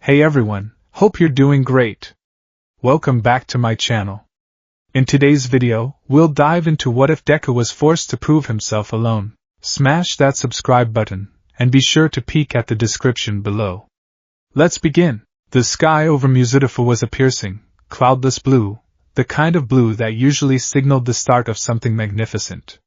Hey everyone, hope you're doing great. Welcome back to my channel. In today's video, we'll dive into what if Deku was forced to prove himself alone. Smash that subscribe button, and be sure to peek at the description below. Let's begin. The sky over Muzidafu was a piercing, cloudless blue, the kind of blue that usually signaled the start of something magnificent.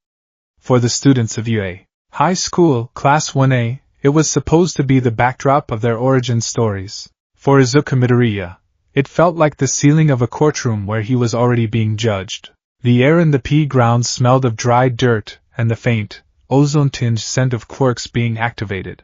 For the students of UA High School, Class 1A, it was supposed to be the backdrop of their origin stories. For Izuku Midoriya, it felt like the ceiling of a courtroom where he was already being judged. The air in the pea grounds smelled of dried dirt and the faint, ozone-tinged scent of quirks being activated.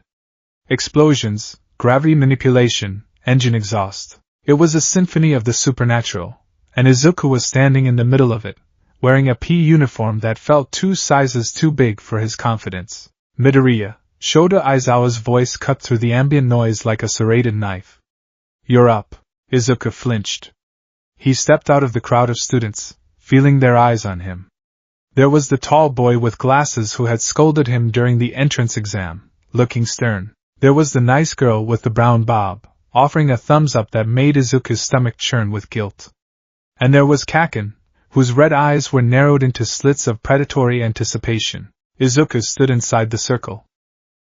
Explosions, gravity manipulation, engine exhaust. It was a symphony of the supernatural, and Izuku was standing in the middle of it, wearing a pea uniform that felt 2 sizes too big for his confidence. Midoriya, Shota Aizawa's voice cut through the ambient noise like a serrated knife. You're up. Izuku flinched. He stepped out of the crowd of students, feeling their eyes on him. There was the tall boy with glasses who had scolded him during the entrance exam, looking stern. There was the nice girl with the brown bob, offering a thumbs up that made Izuku's stomach churn with guilt. And there was Kaken, whose red eyes were narrowed into slits of predatory anticipation. Izuku stood inside the circle.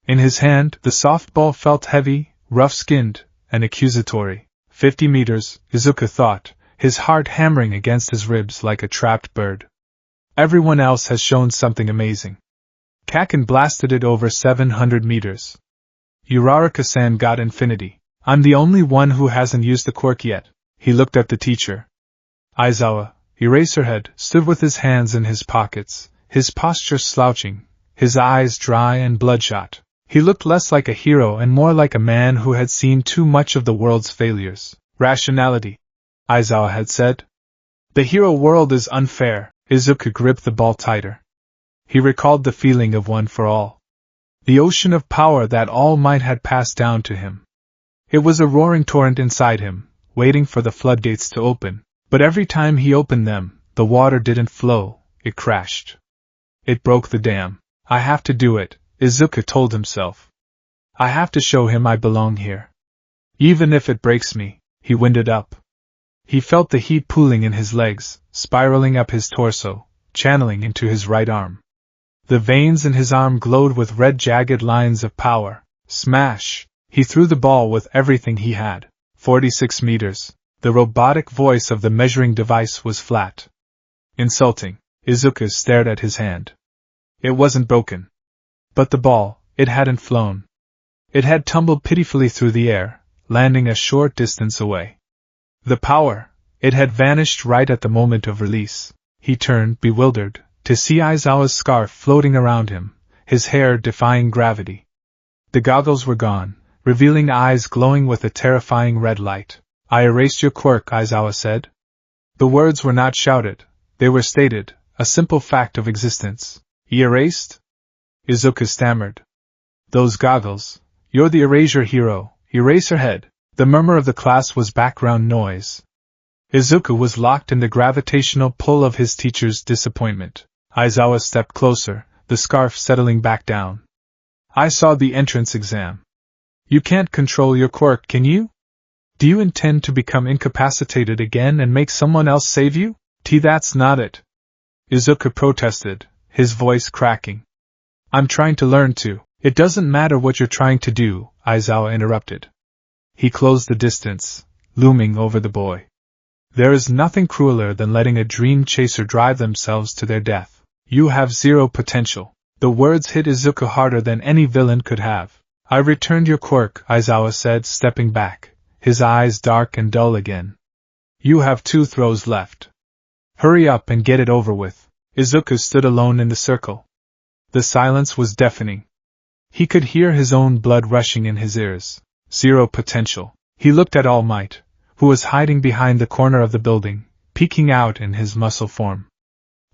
In his hand, the softball felt heavy, rough-skinned, and accusatory. 50 meters, Izuku thought, his heart hammering against his ribs like a trapped bird. Everyone else has shown something amazing. Kaken blasted it over 700 meters. Uraraka-san got infinity. I'm the only one who hasn't used the quirk yet. He looked at the teacher. Aizawa, Eraserhead, stood with his hands in his pockets, his posture slouching, his eyes dry and bloodshot. He looked less like a hero and more like a man who had seen too much of the world's failures. Rationality, Aizawa had said. The hero world is unfair. Izuku gripped the ball tighter. He recalled the feeling of one for all. The ocean of power that All Might had passed down to him. It was a roaring torrent inside him, waiting for the floodgates to open. But every time he opened them, the water didn't flow, it crashed. It broke the dam. I have to do it, Izuku told himself. I have to show him I belong here. Even if it breaks me, he winded up. He felt the heat pooling in his legs, spiraling up his torso, channeling into his right arm. The veins in his arm glowed with red jagged lines of power. Smash! He threw the ball with everything he had. 46 meters. The robotic voice of the measuring device was flat. Insulting. Izuku stared at his hand. It wasn't broken. But the ball, it hadn't flown. It had tumbled pitifully through the air, landing a short distance away. The power, it had vanished right at the moment of release. He turned, bewildered, to see Aizawa's scarf floating around him, his hair defying gravity. The goggles were gone, revealing eyes glowing with a terrifying red light. I erased your quirk, Aizawa said. The words were not shouted, they were stated, a simple fact of existence. Erased? Izuku stammered. Those goggles. You're the erasure hero, Eraserhead. The murmur of the class was background noise. Izuku was locked in the gravitational pull of his teacher's disappointment. Aizawa stepped closer, the scarf settling back down. I saw the entrance exam. You can't control your quirk, can you? Do you intend to become incapacitated again and make someone else save you? That's not it. Izuku protested, his voice cracking. I'm trying to learn to. It doesn't matter what you're trying to do, Aizawa interrupted. He closed the distance, looming over the boy. There is nothing crueler than letting a dream chaser drive themselves to their death. You have zero potential. The words hit Izuku harder than any villain could have. I returned your quirk, Aizawa said, stepping back, his eyes dark and dull again. You have 2 throws left. Hurry up and get it over with. Izuku stood alone in the circle. The silence was deafening. He could hear his own blood rushing in his ears. Zero potential. He looked at All Might, who was hiding behind the corner of the building, peeking out in his muscle form.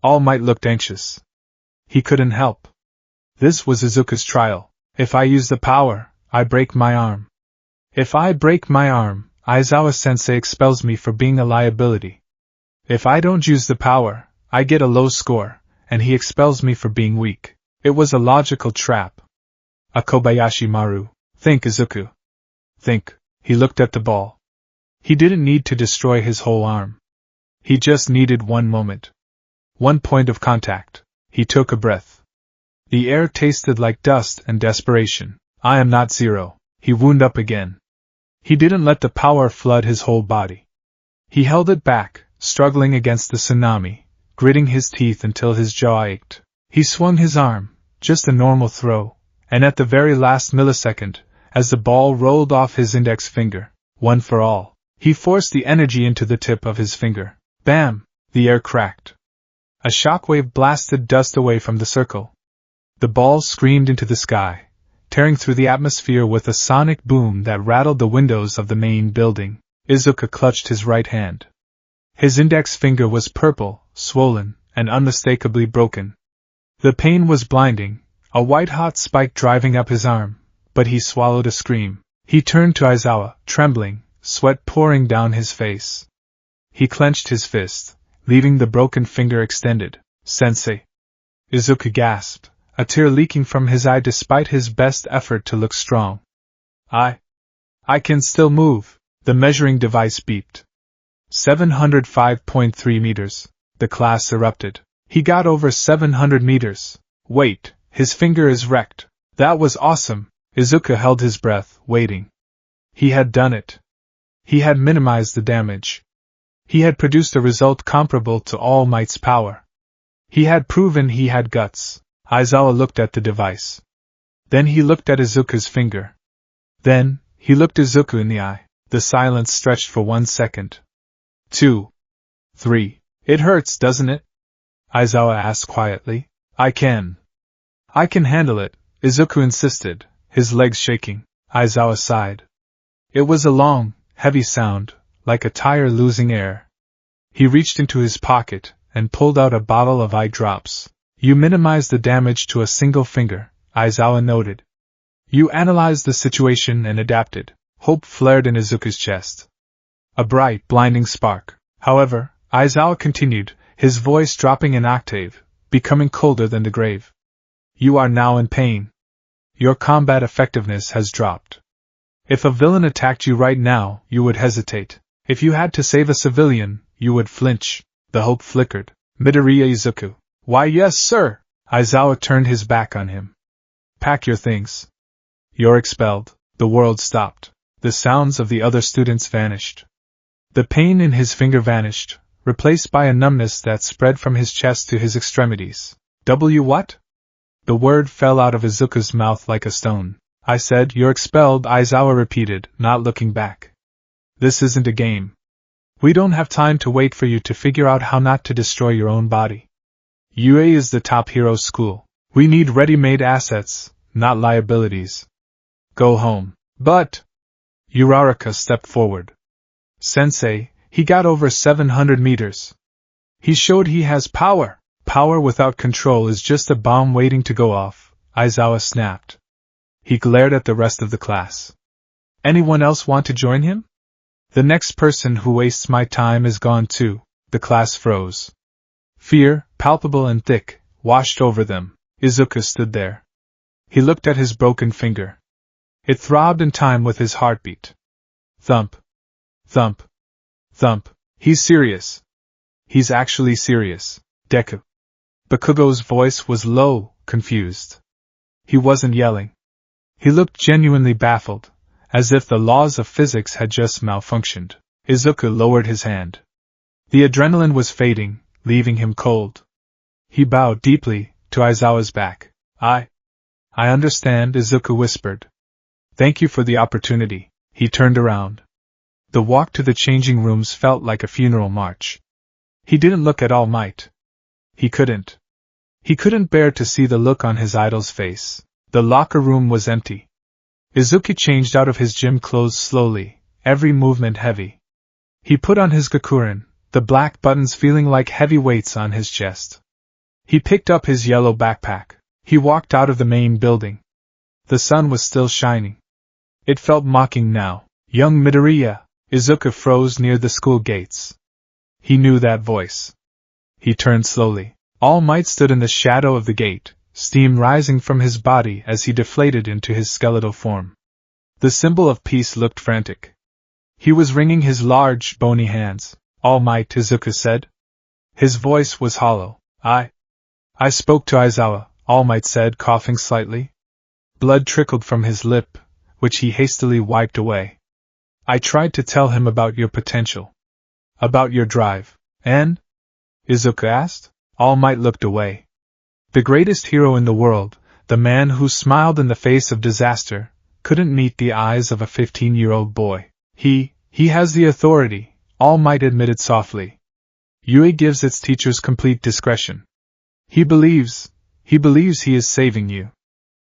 All Might looked anxious. He couldn't help. This was Izuku's trial. If I use the power, I break my arm. If I break my arm, Aizawa-sensei expels me for being a liability. If I don't use the power, I get a low score, and he expels me for being weak. It was a logical trap. A Kobayashi Maru. Think, Izuku. Think. He looked at the ball. He didn't need to destroy his whole arm. He just needed one moment. One point of contact. He took a breath. The air tasted like dust and desperation. I am not zero. He wound up again. He didn't let the power flood his whole body. He held it back, struggling against the tsunami, gritting his teeth until his jaw ached. He swung his arm, just a normal throw, and at the very last millisecond, as the ball rolled off his index finger, one for all, he forced the energy into the tip of his finger. Bam! The air cracked. A shockwave blasted dust away from the circle. The ball screamed into the sky, tearing through the atmosphere with a sonic boom that rattled the windows of the main building. Izuku clutched his right hand. His index finger was purple, swollen, and unmistakably broken. The pain was blinding, a white-hot spike driving up his arm, but he swallowed a scream. He turned to Aizawa, trembling, sweat pouring down his face. He clenched his fist, leaving the broken finger extended. Sensei! Izuku gasped, a tear leaking from his eye despite his best effort to look strong. I can still move. The measuring device beeped. 705.3 meters. The class erupted. He got over 700 meters. Wait, his finger is wrecked. That was awesome. Izuku held his breath, waiting. He had done it. He had minimized the damage. He had produced a result comparable to All Might's power. He had proven he had guts. Aizawa looked at the device. Then he looked at Izuku's finger. Then, he looked Izuku in the eye. The silence stretched for 1 second. 2. 3. It hurts, doesn't it? Aizawa asked quietly. I can handle it, Izuku insisted, his legs shaking. Aizawa sighed. It was a long, heavy sound, like a tire losing air. He reached into his pocket and pulled out a bottle of eye drops. You minimized the damage to a single finger, Aizawa noted. You analyzed the situation and adapted. Hope flared in Izuku's chest. A bright, blinding spark. However, Aizawa continued, his voice dropping an octave, becoming colder than the grave. You are now in pain. Your combat effectiveness has dropped. If a villain attacked you right now, you would hesitate. If you had to save a civilian, you would flinch. The hope flickered. Midoriya Izuku. Why yes, sir! Aizawa turned his back on him. Pack your things. You're expelled. The world stopped. The sounds of the other students vanished. The pain in his finger vanished, replaced by a numbness that spread from his chest to his extremities. What? The word fell out of Izuku's mouth like a stone. I said, you're expelled, Aizawa repeated, not looking back. This isn't a game. We don't have time to wait for you to figure out how not to destroy your own body. UA is the top hero school. We need ready-made assets, not liabilities. Go home. But... Uraraka stepped forward. Sensei, he got over 700 meters. He showed he has power. Power without control is just a bomb waiting to go off, Aizawa snapped. He glared at the rest of the class. Anyone else want to join him? The next person who wastes my time is gone too. The class froze. Fear, palpable and thick, washed over them. Izuku stood there. He looked at his broken finger. It throbbed in time with his heartbeat. Thump. Thump. Thump. He's serious. He's actually serious. Deku. Bakugo's voice was low, confused. He wasn't yelling. He looked genuinely baffled, as if the laws of physics had just malfunctioned. Izuku lowered his hand. The adrenaline was fading, leaving him cold. He bowed deeply, to Aizawa's back. I understand, Izuku whispered. Thank you for the opportunity. He turned around. The walk to the changing rooms felt like a funeral march. He didn't look at All Might. He couldn't. He couldn't bear to see the look on his idol's face. The locker room was empty. Izuku changed out of his gym clothes slowly, every movement heavy. He put on his gakurin, the black buttons feeling like heavy weights on his chest. He picked up his yellow backpack. He walked out of the main building. The sun was still shining. It felt mocking now. Young Midoriya. Izuku froze near the school gates. He knew that voice. He turned slowly. All Might stood in the shadow of the gate, steam rising from his body as he deflated into his skeletal form. The symbol of peace looked frantic. He was wringing his large, bony hands. All Might, Izuku said. His voice was hollow. I spoke to Aizawa, All Might said, coughing slightly. Blood trickled from his lip, which he hastily wiped away. I tried to tell him about your potential. About your drive. And? Izuku asked. All Might looked away. The greatest hero in the world, the man who smiled in the face of disaster, couldn't meet the eyes of a 15-year-old boy. He has the authority, All Might admitted softly. Yui gives its teachers complete discretion. He believes he is saving you.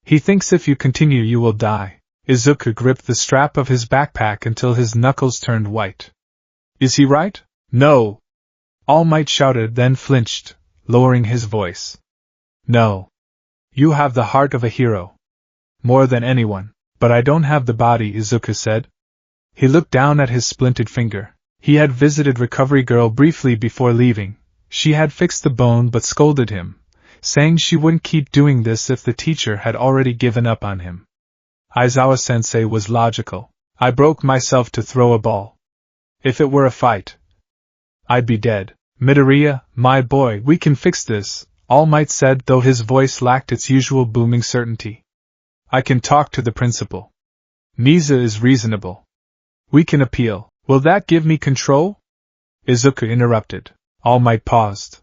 He thinks if you continue you will die. Izuku gripped the strap of his backpack until his knuckles turned white. Is he right? No! All Might shouted, then flinched, lowering his voice. No. You have the heart of a hero. More than anyone. But I don't have the body, Izuku said. He looked down at his splintered finger. He had visited Recovery Girl briefly before leaving. She had fixed the bone but scolded him, saying she wouldn't keep doing this if the teacher had already given up on him. Aizawa-sensei was logical. I broke myself to throw a ball. If it were a fight, I'd be dead. Midoriya, my boy, we can fix this, All Might said, though his voice lacked its usual booming certainty. I can talk to the principal. Misa is reasonable. We can appeal. Will that give me control? Izuku interrupted. All Might paused.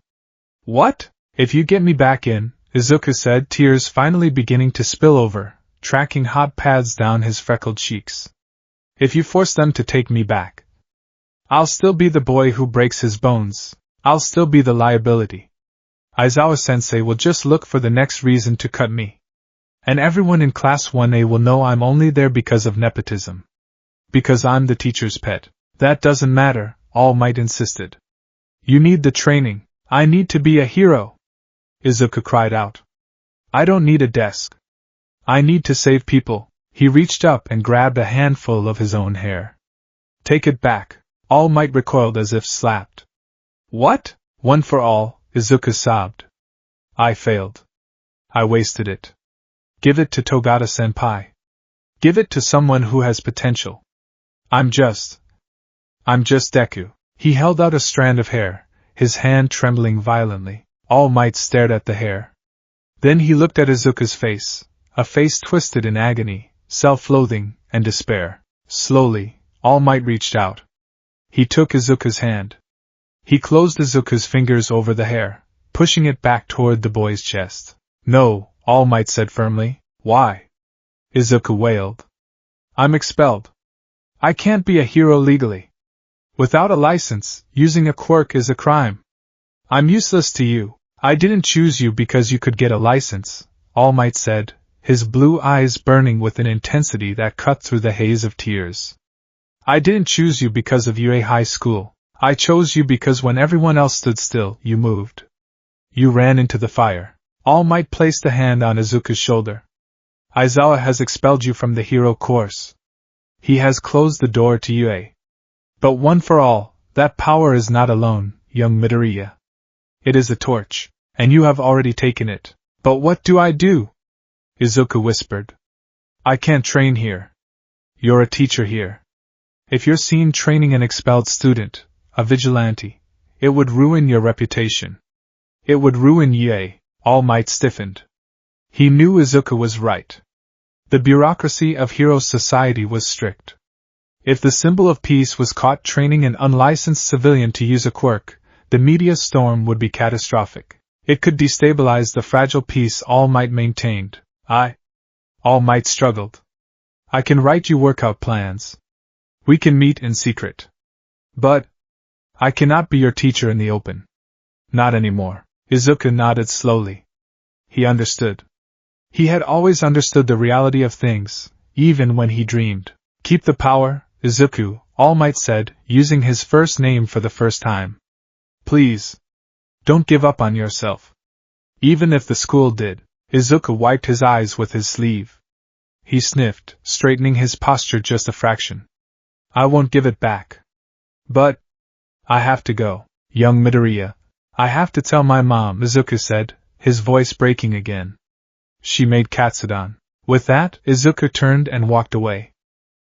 What? If you get me back in, Izuku said, tears finally beginning to spill over, tracking hot pads down his freckled cheeks. If you force them to take me back, I'll still be the boy who breaks his bones. I'll still be the liability. Aizawa-sensei will just look for the next reason to cut me. And everyone in Class 1A will know I'm only there because of nepotism. Because I'm the teacher's pet. That doesn't matter, All Might insisted. You need the training. I need to be a hero. Izuku cried out. I don't need a desk. I need to save people. He reached up and grabbed a handful of his own hair. Take it back. All Might recoiled as if slapped. What? One for all, Izuku sobbed. I failed. I wasted it. Give it to Togata-senpai. Give it to someone who has potential. I'm just Deku. He held out a strand of hair, his hand trembling violently. All Might stared at the hair. Then he looked at Izuku's face, a face twisted in agony, self-loathing, and despair. Slowly, All Might reached out. He took Izuku's hand. He closed Izuku's fingers over the hair, pushing it back toward the boy's chest. No, All Might said firmly. Why? Izuku wailed. I'm expelled. I can't be a hero legally. Without a license, using a quirk is a crime. I'm useless to you. I didn't choose you because you could get a license, All Might said, his blue eyes burning with an intensity that cut through the haze of tears. I didn't choose you because of UA High School. I chose you because when everyone else stood still, you moved. You ran into the fire. All Might placed a hand on Izuku's shoulder. Aizawa has expelled you from the hero course. He has closed the door to UA. But one for all, that power is not alone, young Midoriya. It is a torch, and you have already taken it. But what do I do? Izuku whispered. I can't train here. You're a teacher here. If you're seen training an expelled student, a vigilante, it would ruin your reputation. It would ruin UA. All Might stiffened. He knew Izuku was right. The bureaucracy of Hero Society was strict. If the symbol of peace was caught training an unlicensed civilian to use a quirk, the media storm would be catastrophic. It could destabilize the fragile peace All Might maintained. All Might struggled. I can write you workout plans. We can meet in secret. But I cannot be your teacher in the open. Not anymore. Izuku nodded slowly. He understood. He had always understood the reality of things, even when he dreamed. Keep the power, Izuku, All Might said, using his first name for the first time. Please. Don't give up on yourself. Even if the school did. Izuku wiped his eyes with his sleeve. He sniffed, straightening his posture just a fraction. I won't give it back. But I have to go, young Midoriya. I have to tell my mom, Izuku said, his voice breaking again. She made Katsudon. With that, Izuku turned and walked away.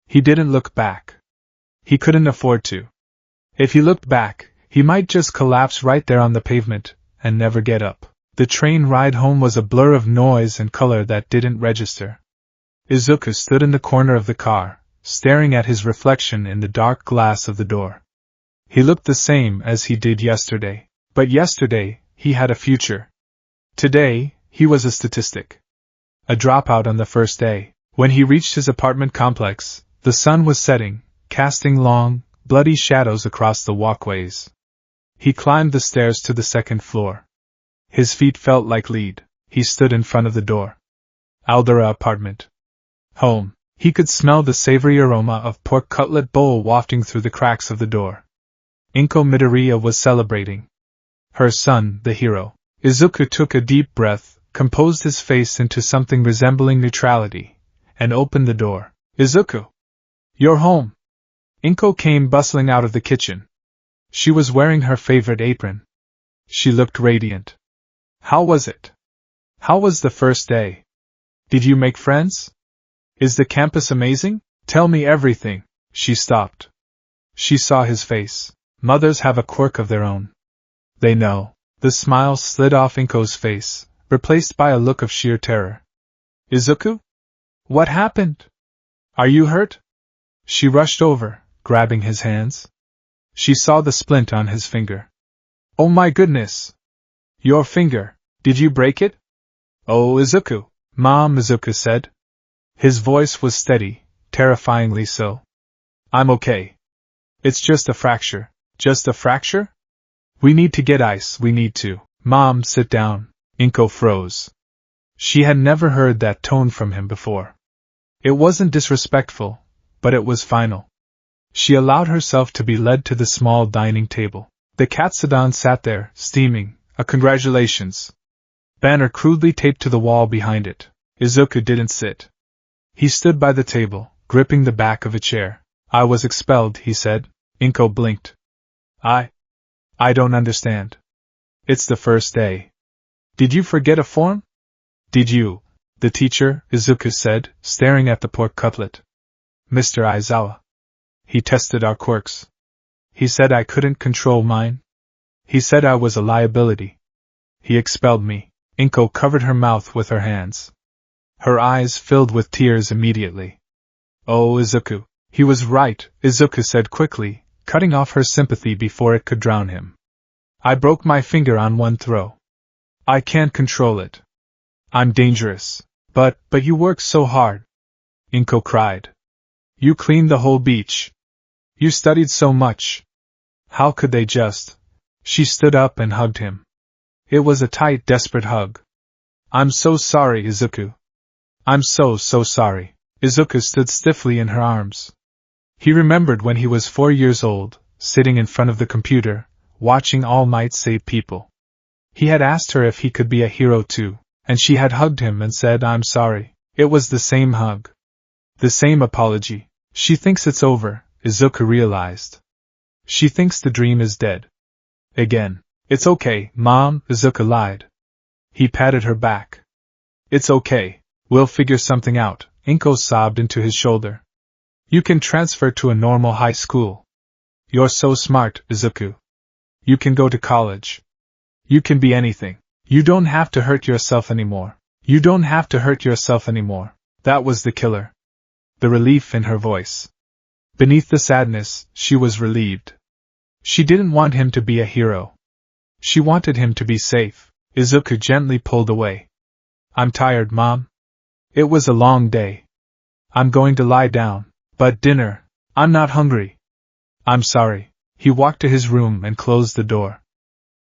He didn't look back. He couldn't afford to. If he looked back, he might just collapse right there on the pavement, and never get up. The train ride home was a blur of noise and color that didn't register. Izuku stood in the corner of the car, staring at his reflection in the dark glass of the door. He looked the same as he did yesterday, but yesterday, he had a future. Today, he was a statistic. A dropout on the first day. When he reached his apartment complex, the sun was setting, casting long, bloody shadows across the walkways. He climbed the stairs to the second floor. His feet felt like lead. He stood in front of the door. Aldera apartment. Home. He could smell the savory aroma of pork cutlet bowl wafting through the cracks of the door. Inko Midoriya was celebrating. Her son, the hero. Izuku took a deep breath, composed his face into something resembling neutrality, and opened the door. Izuku! You're home! Inko came bustling out of the kitchen. She was wearing her favorite apron. She looked radiant. How was it? How was the first day? Did you make friends? Is the campus amazing? Tell me everything. She stopped. She saw his face. Mothers have a quirk of their own. They know. The smile slid off Inko's face, replaced by a look of sheer terror. Izuku? What happened? Are you hurt? She rushed over, grabbing his hands. She saw the splint on his finger. Oh my goodness! Your finger. Did you break it? Oh, Izuku. Mom, Izuku said. His voice was steady, terrifyingly so. I'm okay. It's just a fracture. Just a fracture? We need to get ice, we need to. Mom, sit down. Inko froze. She had never heard that tone from him before. It wasn't disrespectful, but it was final. She allowed herself to be led to the small dining table. The Katsudon sat there, steaming, a congratulations banner crudely taped to the wall behind it. Izuku didn't sit. He stood by the table, gripping the back of a chair. I was expelled, he said. Inko blinked. I don't understand. It's the first day. Did you forget a form? Did you? The teacher, Izuku said, staring at the pork cutlet. Mr. Aizawa. He tested our quirks. He said I couldn't control mine. He said I was a liability. He expelled me. Inko covered her mouth with her hands. Her eyes filled with tears immediately. Oh, Izuku. He was right, Izuku said quickly, cutting off her sympathy before it could drown him. I broke my finger on one throw. I can't control it. I'm dangerous. But you worked so hard. Inko cried. You cleaned the whole beach. You studied so much. How could they just? She stood up and hugged him. It was a tight, desperate hug. I'm so sorry, Izuku. I'm so sorry. Izuku stood stiffly in her arms. He remembered when he was 4 years old, sitting in front of the computer, watching All Might Save People. He had asked her if he could be a hero too, and she had hugged him and said, I'm sorry. It was the same hug. The same apology. She thinks it's over, Izuku realized. She thinks the dream is dead. Again. It's okay, Mom, Izuku lied. He patted her back. It's okay. We'll figure something out, Inko sobbed into his shoulder. You can transfer to a normal high school. You're so smart, Izuku. You can go to college. You can be anything. You don't have to hurt yourself anymore. You don't have to hurt yourself anymore. That was the killer. The relief in her voice. Beneath the sadness, she was relieved. She didn't want him to be a hero. She wanted him to be safe. Izuku gently pulled away. I'm tired, Mom. It was a long day. I'm going to lie down. But dinner. I'm not hungry. I'm sorry. He walked to his room and closed the door.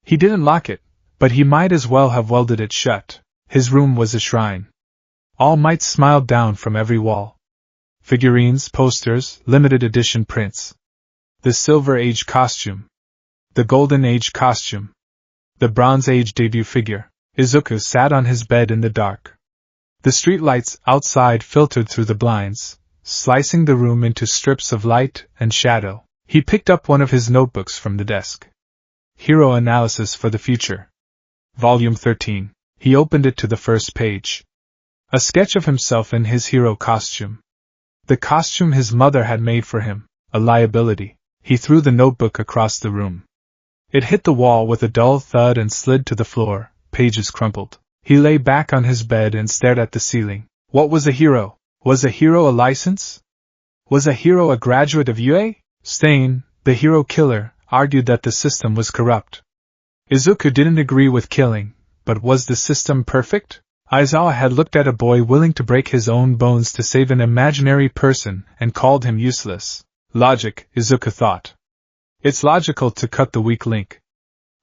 He didn't lock it, but he might as well have welded it shut. His room was a shrine. All Might smiled down from every wall. Figurines, posters, limited edition prints. The Silver Age costume. The Golden Age costume. The Bronze Age debut figure. Izuku sat on his bed in the dark. The streetlights outside filtered through the blinds, slicing the room into strips of light and shadow. He picked up one of his notebooks from the desk. Hero Analysis for the Future. Volume 13. He opened it to the first page. A sketch of himself in his hero costume. The costume his mother had made for him, a liability. He threw the notebook across the room. It hit the wall with a dull thud and slid to the floor, pages crumpled. He lay back on his bed and stared at the ceiling. What was a hero? Was a hero a license? Was a hero a graduate of UA? Stain, the hero killer, argued that the system was corrupt. Izuku didn't agree with killing, but was the system perfect? Aizawa had looked at a boy willing to break his own bones to save an imaginary person and called him useless. Logic, Izuku thought. It's logical to cut the weak link.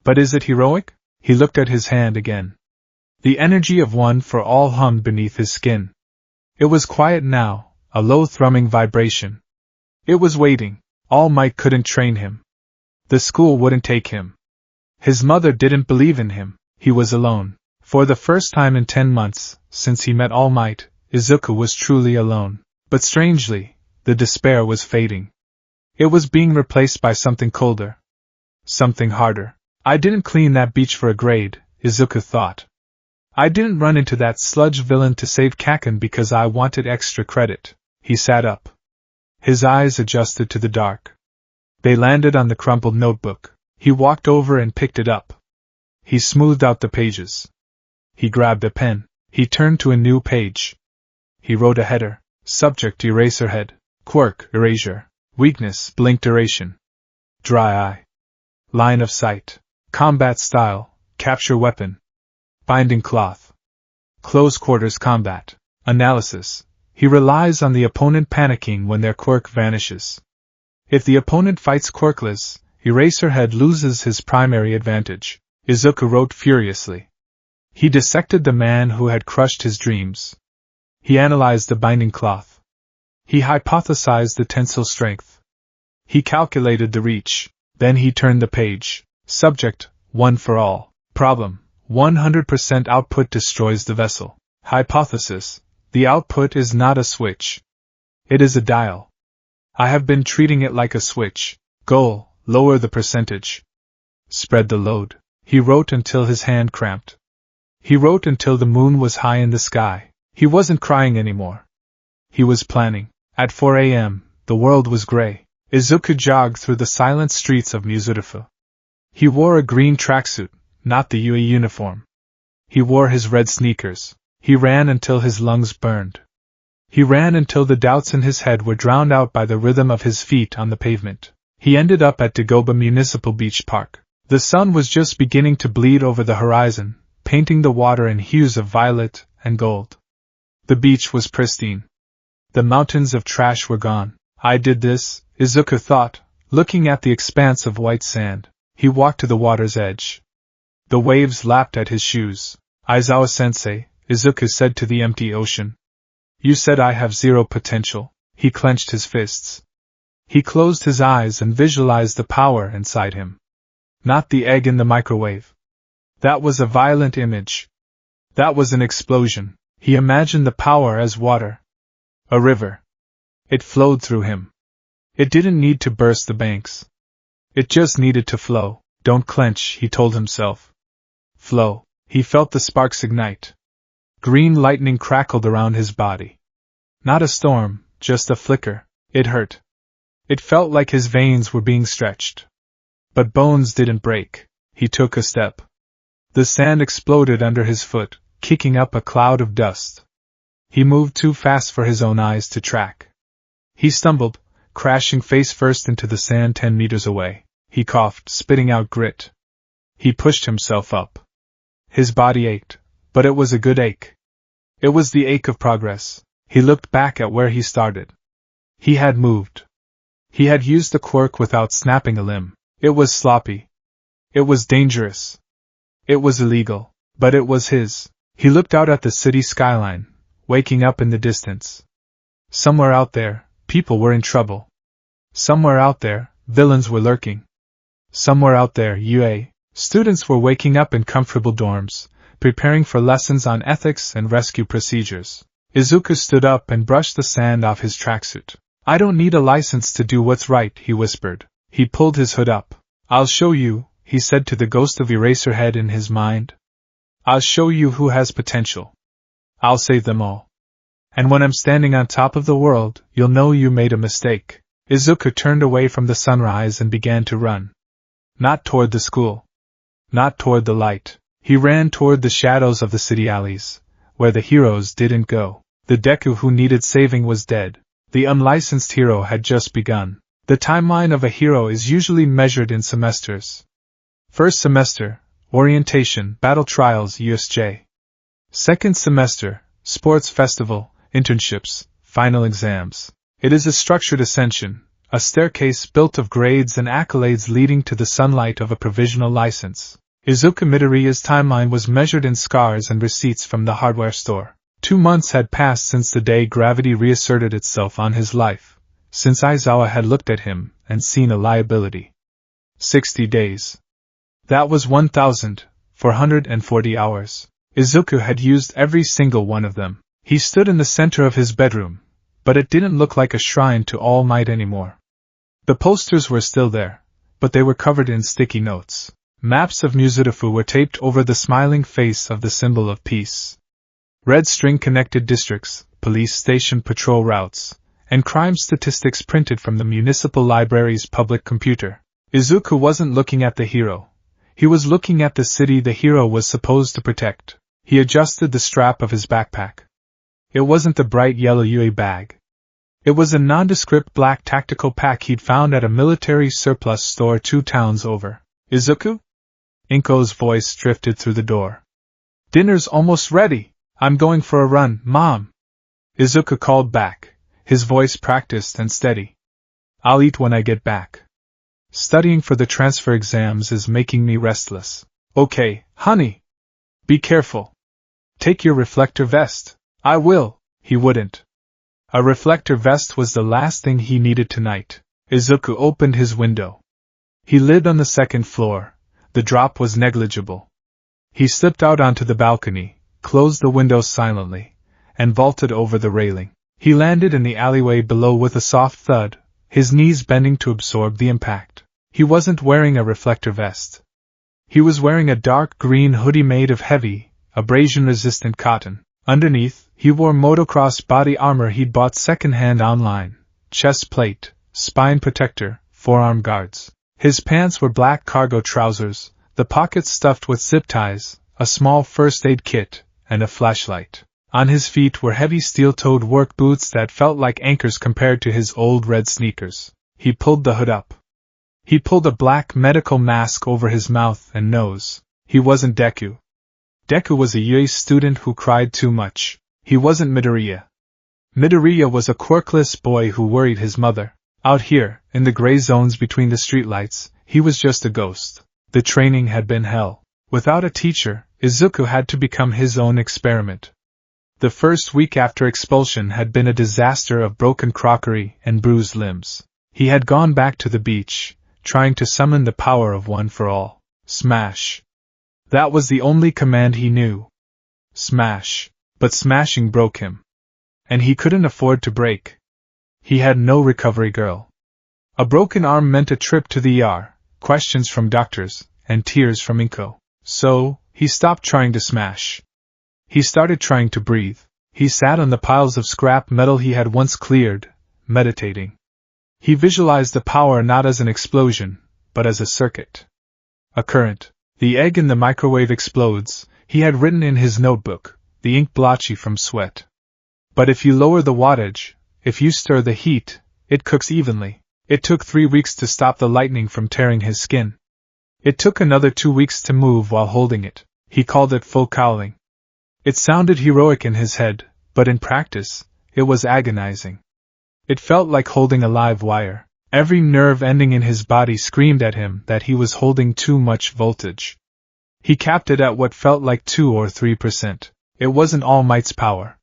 But is it heroic? He looked at his hand again. The energy of one for all hummed beneath his skin. It was quiet now, a low thrumming vibration. It was waiting. All Might couldn't train him. The school wouldn't take him. His mother didn't believe in him. He was alone. For the first time in 10 months, since he met All Might, Izuku was truly alone. But strangely, the despair was fading. It was being replaced by something colder. Something harder. I didn't clean that beach for a grade, Izuku thought. I didn't run into that sludge villain to save Kaken because I wanted extra credit. He sat up. His eyes adjusted to the dark. They landed on the crumpled notebook. He walked over and picked it up. He smoothed out the pages. He grabbed a pen. He turned to a new page. He wrote a header. Subject Eraserhead. Quirk Erasure. Weakness Blink Duration. Dry Eye. Line of Sight. Combat Style. Capture Weapon. Binding Cloth. Close Quarters Combat. Analysis. He relies on the opponent panicking when their quirk vanishes. If the opponent fights quirkless, Eraserhead loses his primary advantage. Izuku wrote furiously. He dissected the man who had crushed his dreams. He analyzed the binding cloth. He hypothesized the tensile strength. He calculated the reach. Then he turned the page. Subject, one for all. Problem, 100% output destroys the vessel. Hypothesis, the output is not a switch. It is a dial. I have been treating it like a switch. Goal, lower the percentage. Spread the load. He wrote until his hand cramped. He wrote until the moon was high in the sky. He wasn't crying anymore. He was planning. At 4 a.m., the world was gray. Izuku jogged through the silent streets of Mizurifu. He wore a green tracksuit, not the UE uniform. He wore his red sneakers. He ran until his lungs burned. He ran until the doubts in his head were drowned out by the rhythm of his feet on the pavement. He ended up at Dagoba Municipal Beach Park. The sun was just beginning to bleed over the horizon, painting the water in hues of violet and gold. The beach was pristine. The mountains of trash were gone. I did this, Izuku thought, looking at the expanse of white sand. He walked to the water's edge. The waves lapped at his shoes. Aizawa-sensei, Izuku said to the empty ocean. You said I have zero potential. He clenched his fists. He closed his eyes and visualized the power inside him. Not the egg in the microwave. That was a violent image. That was an explosion. He imagined the power as water. A river. It flowed through him. It didn't need to burst the banks. It just needed to flow. Don't clench, he told himself. Flow. He felt the sparks ignite. Green lightning crackled around his body. Not a storm, just a flicker. It hurt. It felt like his veins were being stretched. But bones didn't break. He took a step. The sand exploded under his foot, kicking up a cloud of dust. He moved too fast for his own eyes to track. He stumbled, crashing face first into the sand 10 meters away. He coughed, spitting out grit. He pushed himself up. His body ached, but it was a good ache. It was the ache of progress. He looked back at where he started. He had moved. He had used the quirk without snapping a limb. It was sloppy. It was dangerous. It was illegal, but it was his. He looked out at the city skyline, waking up in the distance. Somewhere out there, people were in trouble. Somewhere out there, villains were lurking. Somewhere out there, UA students were waking up in comfortable dorms, preparing for lessons on ethics and rescue procedures. Izuku stood up and brushed the sand off his tracksuit. I don't need a license to do what's right, he whispered. He pulled his hood up. I'll show you, he said to the ghost of Eraserhead in his mind. I'll show you who has potential. I'll save them all. And when I'm standing on top of the world, you'll know you made a mistake. Izuku turned away from the sunrise and began to run. Not toward the school. Not toward the light. He ran toward the shadows of the city alleys, where the heroes didn't go. The Deku who needed saving was dead. The unlicensed hero had just begun. The timeline of a hero is usually measured in semesters. First semester, orientation, battle trials, USJ. Second semester, sports festival, internships, final exams. It is a structured ascension, a staircase built of grades and accolades leading to the sunlight of a provisional license. Izuku Midoriya's timeline was measured in scars and receipts from the hardware store. 2 months had passed since the day gravity reasserted itself on his life, since Aizawa had looked at him and seen a liability. 60 days. That was 1,440 hours. Izuku had used every single one of them. He stood in the center of his bedroom, but it didn't look like a shrine to All Might anymore. The posters were still there, but they were covered in sticky notes. Maps of Muzutafu were taped over the smiling face of the symbol of peace. Red string connected districts, police station patrol routes, and crime statistics printed from the municipal library's public computer. Izuku wasn't looking at the hero. He was looking at the city the hero was supposed to protect. He adjusted the strap of his backpack. It wasn't the bright yellow Yui bag. It was a nondescript black tactical pack he'd found at a military surplus store 2 towns over. Izuku? Inko's voice drifted through the door. Dinner's almost ready. I'm going for a run, Mom. Izuku called back, his voice practiced and steady. I'll eat when I get back. Studying for the transfer exams is making me restless. Okay, honey. Be careful. Take your reflector vest. I will. He wouldn't. A reflector vest was the last thing he needed tonight. Izuku opened his window. He lived on the 2nd floor. The drop was negligible. He slipped out onto the balcony, closed the window silently, and vaulted over the railing. He landed in the alleyway below with a soft thud, his knees bending to absorb the impact. He wasn't wearing a reflector vest. He was wearing a dark green hoodie made of heavy, abrasion-resistant cotton. Underneath, he wore motocross body armor he'd bought secondhand online, chest plate, spine protector, forearm guards. His pants were black cargo trousers, the pockets stuffed with zip ties, a small first aid kit, and a flashlight. On his feet were heavy steel-toed work boots that felt like anchors compared to his old red sneakers. He pulled the hood up. He pulled a black medical mask over his mouth and nose. He wasn't Deku. Deku was a Yui student who cried too much. He wasn't Midoriya. Midoriya was a quirkless boy who worried his mother. Out here, in the gray zones between the streetlights, he was just a ghost. The training had been hell. Without a teacher, Izuku had to become his own experiment. The first week after expulsion had been a disaster of broken crockery and bruised limbs. He had gone back to the beach, trying to summon the power of One for All. Smash. That was the only command he knew. Smash. But smashing broke him. And he couldn't afford to break. He had no recovery girl. A broken arm meant a trip to the ER, questions from doctors, and tears from Inko. So, he stopped trying to smash. He started trying to breathe. He sat on the piles of scrap metal he had once cleared, meditating. He visualized the power not as an explosion, but as a circuit. A current. The egg in the microwave explodes, he had written in his notebook, the ink blotchy from sweat. But if you lower the wattage, if you stir the heat, it cooks evenly. It took 3 weeks to stop the lightning from tearing his skin. It took another 2 weeks to move while holding it. He called it full cowling. It sounded heroic in his head, but in practice, it was agonizing. It felt like holding a live wire. Every nerve ending in his body screamed at him that he was holding too much voltage. He capped it at what felt like 2 or 3%. It wasn't All Might's power.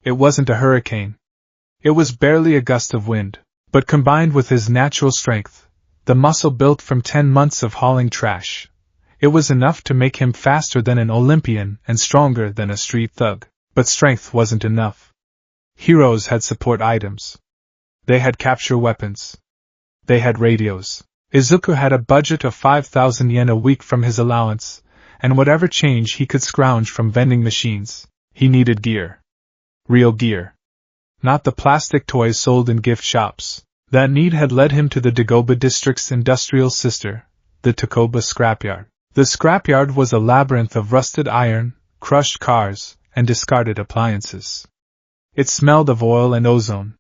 It wasn't a hurricane. It was barely a gust of wind, but combined with his natural strength, the muscle built from 10 months of hauling trash, it was enough to make him faster than an Olympian and stronger than a street thug. But strength wasn't enough. Heroes had support items. They had capture weapons. They had radios. Izuku had a budget of 5,000 yen a week from his allowance, and whatever change he could scrounge from vending machines. He needed gear. Real gear. not the plastic toys sold in gift shops. That need had led him to the Dagoba district's industrial sister, the Takoba scrapyard. The scrapyard was a labyrinth of rusted iron, crushed cars, and discarded appliances. It smelled of oil and ozone.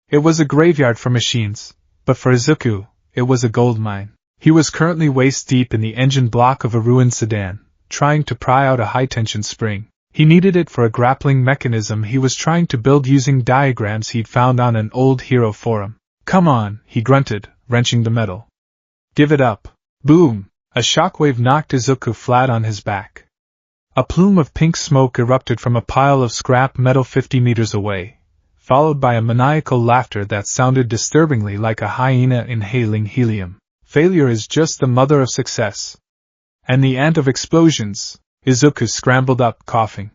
It was a graveyard for machines, but for Izuku, it was a gold mine. He was currently waist-deep in the engine block of a ruined sedan, trying to pry out a high-tension spring. He needed it for a grappling mechanism he was trying to build using diagrams he'd found on an old hero forum. "Come on," he grunted, wrenching the metal. "Give it up." Boom! A shockwave knocked Izuku flat on his back. A plume of pink smoke erupted from a pile of scrap metal 50 meters away, followed by a maniacal laughter that sounded disturbingly like a hyena inhaling helium. Failure is just the mother of success. And the aunt of explosions. Izuku scrambled up, coughing.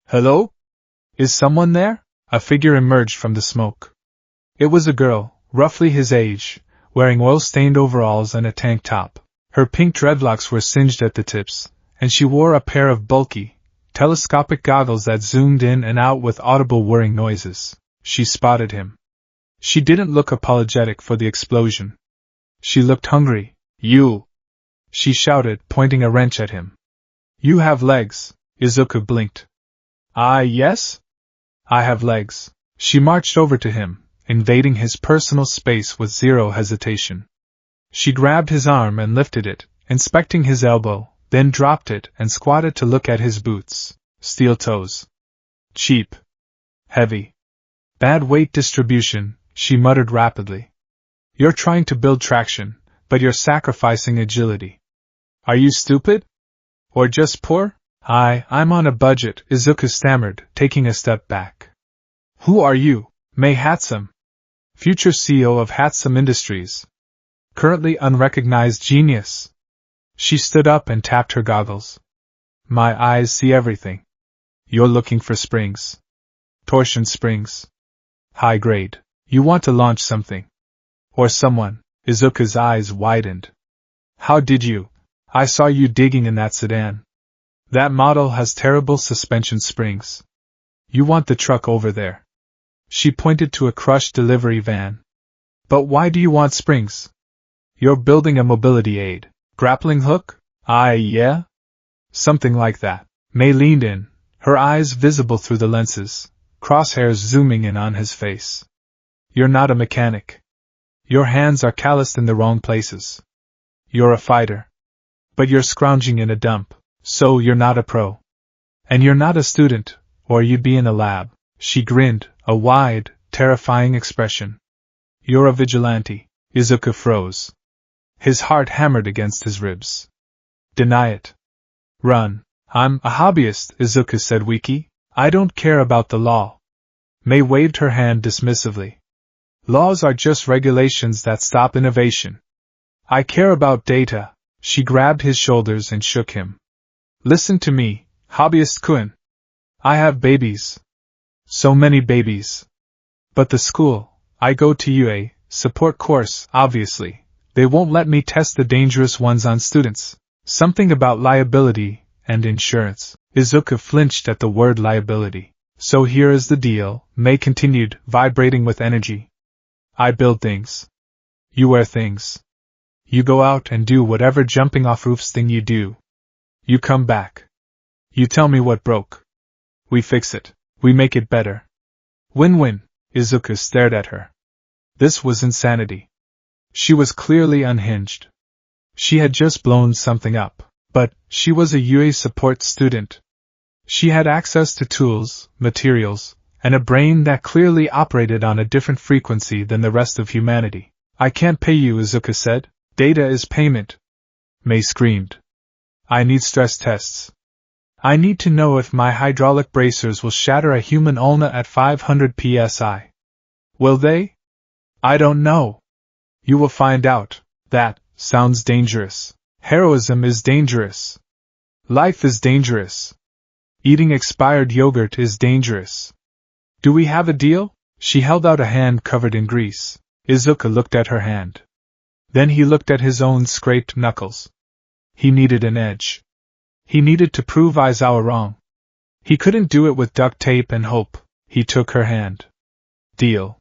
"Hello? Is someone there?" A figure emerged from the smoke. It was a girl, roughly his age, wearing oil-stained overalls and a tank top. Her pink dreadlocks were singed at the tips, and she wore a pair of bulky, telescopic goggles that zoomed in and out with audible whirring noises. She spotted him. She didn't look apologetic for the explosion. She looked hungry. "You!" she shouted, pointing a wrench at him. "You have legs." Izuku blinked. Yes? I have legs." She marched over to him, invading his personal space with zero hesitation. She grabbed his arm and lifted it, inspecting his elbow, then dropped it and squatted to look at his boots. Steel toes. Cheap. Heavy. Bad weight distribution, she muttered rapidly. "You're trying to build traction, but you're sacrificing agility. Are you stupid? Or just poor?" I'm on a budget," Izuku stammered, taking a step back. "Who are you?" "Mei Hatsum. Future CEO of Hatsum Industries. Currently unrecognized genius." She stood up and tapped her goggles. "My eyes see everything. You're looking for springs. Torsion springs. High grade. You want to launch something. Or someone." Izuku's eyes widened. "How did you? I saw you digging in that sedan. That model has terrible suspension springs. You want the truck over there." She pointed to a crushed delivery van. "But why do you want springs? You're building a mobility aid. Grappling hook?" Yeah? Something like that." Mei leaned in, her eyes visible through the lenses, crosshairs zooming in on his face. "You're not a mechanic. Your hands are calloused in the wrong places. You're a fighter. But you're scrounging in a dump, so you're not a pro. And you're not a student, or you'd be in a lab." She grinned, a wide, terrifying expression. "You're a vigilante." Izuku froze. His heart hammered against his ribs. "Deny it. Run." "I'm a hobbyist," Izuku said weakly. "I don't care about the law." Mei waved her hand dismissively. "Laws are just regulations that stop innovation. I care about data." She grabbed his shoulders and shook him. "Listen to me, hobbyist-kun. I have babies. So many babies. But the school, I go to UA, support course, obviously. They won't let me test the dangerous ones on students. Something about liability and insurance." Izuku flinched at the word liability. "So here is the deal," Mei continued, vibrating with energy. "I build things. You wear things. You go out and do whatever jumping off roofs thing you do. You come back. You tell me what broke. We fix it. We make it better. Win-win." Izuku stared at her. This was insanity. She was clearly unhinged. She had just blown something up, but she was a UA support student. She had access to tools, materials, and a brain that clearly operated on a different frequency than the rest of humanity. "I can't pay you," Izuku said. "Data is payment." Mei screamed. "I need stress tests. I need to know if my hydraulic bracers will shatter a human ulna at 500 psi. Will they? I don't know. You will find out. That sounds dangerous. Heroism is dangerous. Life is dangerous. Eating expired yogurt is dangerous. Do we have a deal?" She held out a hand covered in grease. Izuku looked at her hand. Then he looked at his own scraped knuckles. He needed an edge. He needed to prove Aizawa wrong. He couldn't do it with duct tape and hope. He took her hand. Deal.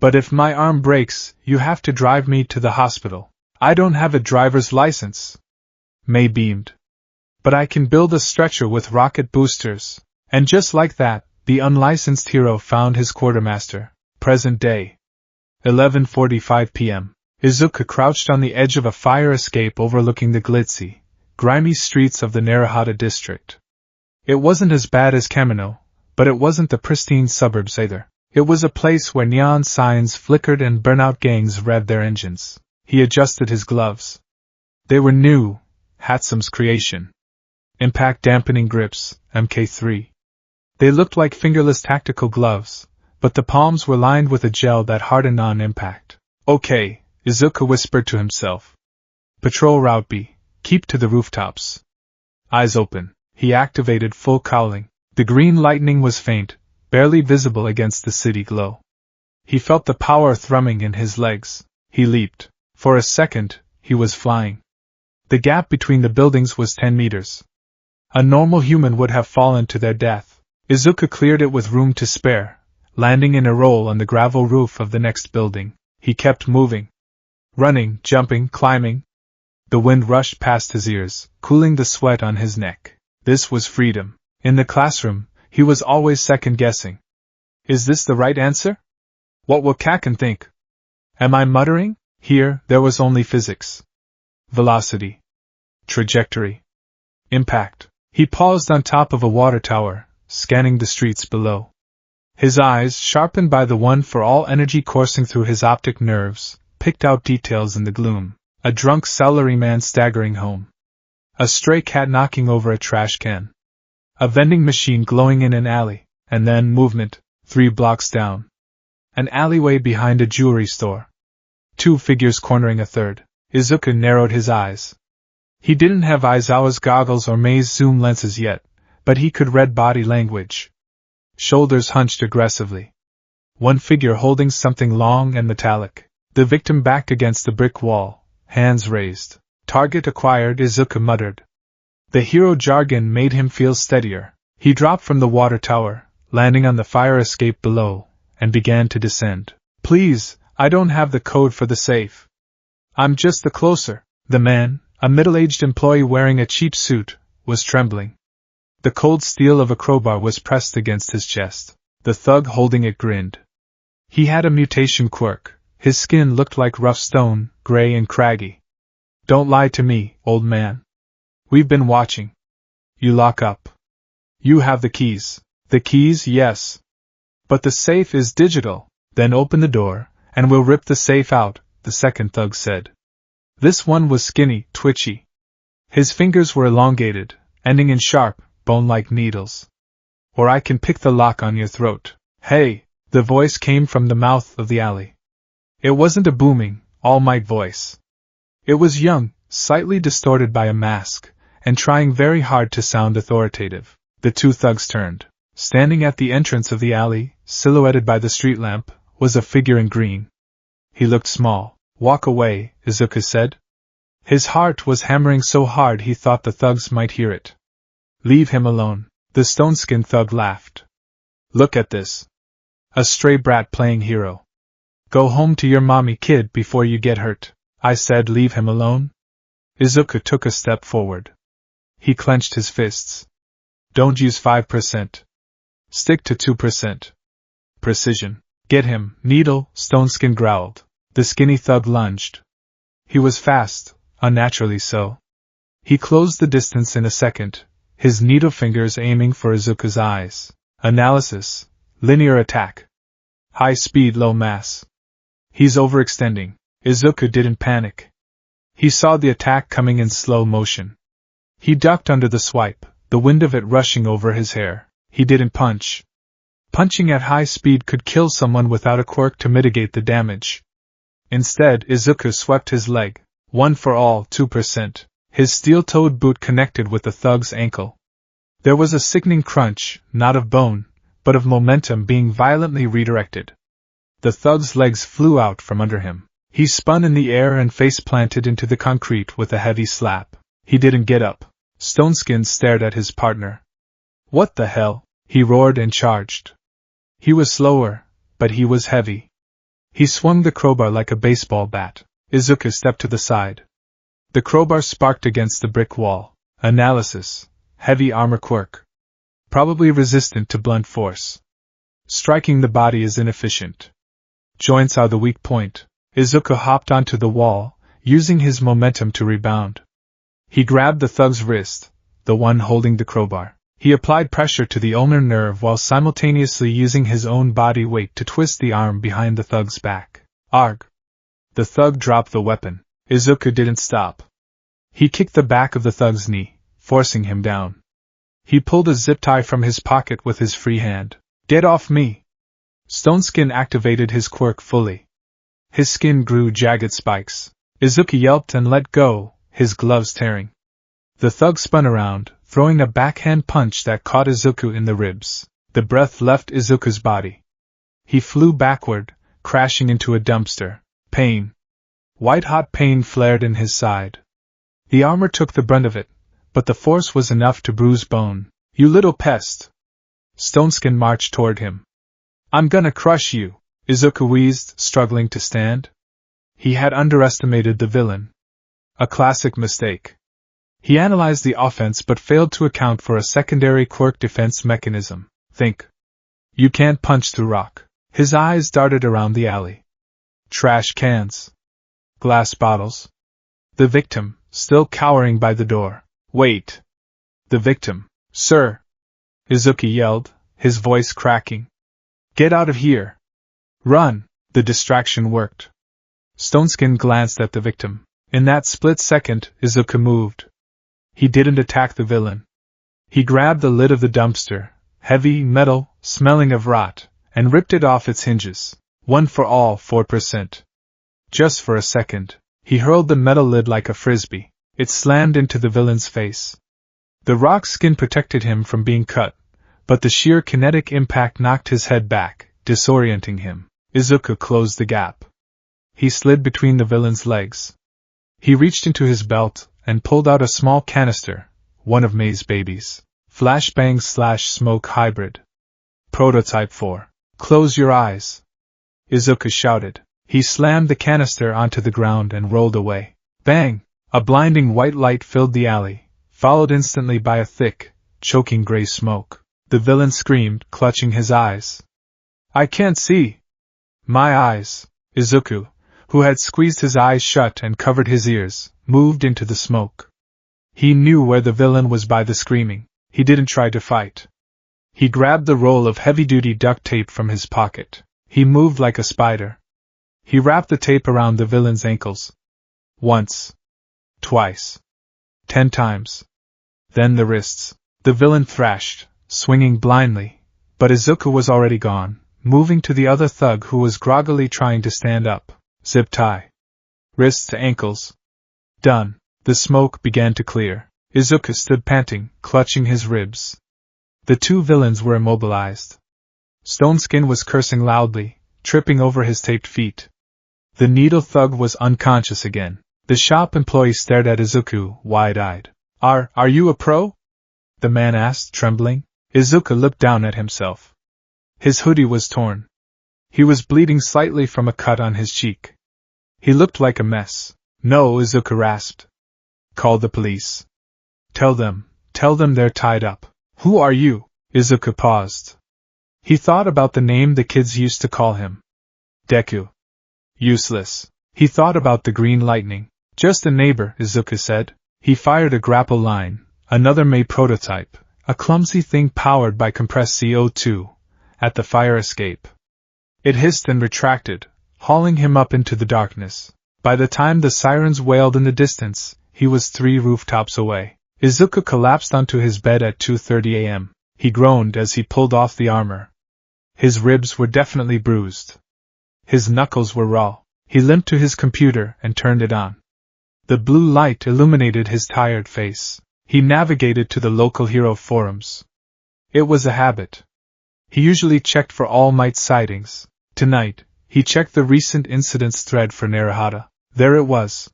But if my arm breaks, you have to drive me to the hospital. I don't have a driver's license. May beamed. But I can build a stretcher with rocket boosters. And just like that, the unlicensed hero found his quartermaster. Present day. 11:45 p.m. Izuku crouched on the edge of a fire escape overlooking the glitzy, grimy streets of the Narahata district. It wasn't as bad as Kamino, but it wasn't the pristine suburbs either. It was a place where neon signs flickered and burnout gangs revved their engines. He adjusted his gloves. They were new, Hatsum's creation. Impact dampening grips, MK3. They looked like fingerless tactical gloves, but the palms were lined with a gel that hardened on impact. Okay, Izuku whispered to himself. Patrol Route B, keep to the rooftops. Eyes open, he activated full cowling. The green lightning was faint, barely visible against the city glow. He felt the power thrumming in his legs. He leaped. For a second, he was flying. The gap between the buildings was 10 meters. A normal human would have fallen to their death. Izuku cleared it with room to spare, landing in a roll on the gravel roof of the next building. He kept moving. Running, jumping, climbing. The wind rushed past his ears, cooling the sweat on his neck. This was freedom. In the classroom, he was always second-guessing. Is this the right answer? What will Kaken think? Am I muttering? Here, there was only physics. Velocity. Trajectory. Impact. He paused on top of a water tower, scanning the streets below. His eyes, sharpened by the one-for-all energy coursing through his optic nerves, picked out details in the gloom. A drunk salaryman staggering home. A stray cat knocking over a trash can. A vending machine glowing in an alley, and then movement, 3 blocks down. An alleyway behind a jewelry store. 2 figures cornering a third. Izuku narrowed his eyes. He didn't have Aizawa's goggles or Mei's zoom lenses yet, but he could read body language. Shoulders hunched aggressively. One figure holding something long and metallic. The victim backed against the brick wall, hands raised. Target acquired, Izuku muttered. The hero jargon made him feel steadier. He dropped from the water tower, landing on the fire escape below, and began to descend. Please, I don't have the code for the safe. I'm just the closer. The man, a middle-aged employee wearing a cheap suit, was trembling. The cold steel of a crowbar was pressed against his chest. The thug holding it grinned. He had a mutation quirk. His skin looked like rough stone, gray and craggy. Don't lie to me, old man. We've been watching. You lock up. You have the keys. The keys, yes. But the safe is digital. Then open the door, and we'll rip the safe out, the second thug said. This one was skinny, twitchy. His fingers were elongated, ending in sharp, bone-like needles. Or I can pick the lock on your throat. Hey, the voice came from the mouth of the alley. It wasn't a booming, all-might voice. It was young, slightly distorted by a mask, and trying very hard to sound authoritative. The 2 thugs turned. Standing at the entrance of the alley, silhouetted by the street lamp, was a figure in green. He looked small. Walk away, Izuku said. His heart was hammering so hard he thought the thugs might hear it. Leave him alone. The stone-skinned thug laughed. Look at this. A stray brat playing hero. Go home to your mommy, kid, before you get hurt. I said leave him alone. Izuku took a step forward. He clenched his fists. Don't use 5%. Stick to 2%. Precision. Get him, Needle, Stoneskin growled. The skinny thug lunged. He was fast, unnaturally so. He closed the distance in a second, his needle fingers aiming for Izuku's eyes. Analysis. Linear attack. High speed, low mass. He's overextending. Izuku didn't panic. He saw the attack coming in slow motion. He ducked under the swipe, the wind of it rushing over his hair. He didn't punch. Punching at high speed could kill someone without a quirk to mitigate the damage. Instead, Izuku swept his leg. 1 for all, 2%. His steel-toed boot connected with the thug's ankle. There was a sickening crunch, not of bone, but of momentum being violently redirected. The thug's legs flew out from under him. He spun in the air and face-planted into the concrete with a heavy slap. He didn't get up. Stoneskin stared at his partner. What the hell? He roared and charged. He was slower, but he was heavy. He swung the crowbar like a baseball bat. Izuku stepped to the side. The crowbar sparked against the brick wall. Analysis. Heavy armor quirk. Probably resistant to blunt force. Striking the body is inefficient. Joints are the weak point. Izuku hopped onto the wall, using his momentum to rebound. He grabbed the thug's wrist, the one holding the crowbar. He applied pressure to the ulnar nerve while simultaneously using his own body weight to twist the arm behind the thug's back. Arg! The thug dropped the weapon. Izuku didn't stop. He kicked the back of the thug's knee, forcing him down. He pulled a zip tie from his pocket with his free hand. Get off me! Stoneskin activated his quirk fully. His skin grew jagged spikes. Izuku yelped and let go, his gloves tearing. The thug spun around, throwing a backhand punch that caught Izuku in the ribs. The breath left Izuku's body. He flew backward, crashing into a dumpster. Pain. White-hot pain flared in his side. The armor took the brunt of it, but the force was enough to bruise bone. You little pest! Stoneskin marched toward him. I'm gonna crush you, Izuku wheezed, struggling to stand. He had underestimated the villain. A classic mistake. He analyzed the offense but failed to account for a secondary quirk defense mechanism. Think. You can't punch through rock. His eyes darted around the alley. Trash cans. Glass bottles. The victim, still cowering by the door. Wait. The victim. Sir. Izuku yelled, his voice cracking. Get out of here. Run. The distraction worked. Stoneskin glanced at the victim. In that split second, Izuku moved. He didn't attack the villain. He grabbed the lid of the dumpster, heavy, metal, smelling of rot, and ripped it off its hinges. One for all, 4%. Just for a second, he hurled the metal lid like a frisbee. It slammed into the villain's face. The rock skin protected him from being cut, but the sheer kinetic impact knocked his head back, disorienting him. Izuku closed the gap. He slid between the villain's legs. He reached into his belt and pulled out a small canister, one of May's babies. Flashbang/smoke hybrid. Prototype 4. Close your eyes. Izuku shouted. He slammed the canister onto the ground and rolled away. Bang! A blinding white light filled the alley, followed instantly by a thick, choking gray smoke. The villain screamed, clutching his eyes. I can't see! My eyes! Izuku, who had squeezed his eyes shut and covered his ears, moved into the smoke. He knew where the villain was by the screaming. He didn't try to fight. He grabbed the roll of heavy-duty duct tape from his pocket. He moved like a spider. He wrapped the tape around the villain's ankles. Once. Twice. 10 times. Then the wrists. The villain thrashed, swinging blindly, but Izuku was already gone, moving to the other thug who was groggily trying to stand up. Zip tie. Wrists to ankles. Done. The smoke began to clear. Izuku stood panting, clutching his ribs. The two villains were immobilized. Stoneskin was cursing loudly, tripping over his taped feet. The needle thug was unconscious again. The shop employee stared at Izuku, wide-eyed. Are you a pro? The man asked, trembling. Izuku looked down at himself. His hoodie was torn. He was bleeding slightly from a cut on his cheek. He looked like a mess. No, Izuku rasped. Call the police. Tell them they're tied up. Who are you? Izuku paused. He thought about the name the kids used to call him. Deku. Useless. He thought about the green lightning. Just a neighbor, Izuku said. He fired a grapple line, another May prototype, a clumsy thing powered by compressed CO2, at the fire escape. It hissed and retracted, hauling him up into the darkness. By the time the sirens wailed in the distance, he was 3 rooftops away. Izuku collapsed onto his bed at 2:30 a.m. He groaned as he pulled off the armor. His ribs were definitely bruised. His knuckles were raw. He limped to his computer and turned it on. The blue light illuminated his tired face. He navigated to the local hero forums. It was a habit. He usually checked for All Might sightings. Tonight, he checked the recent incidents thread for Naruhata. There it was.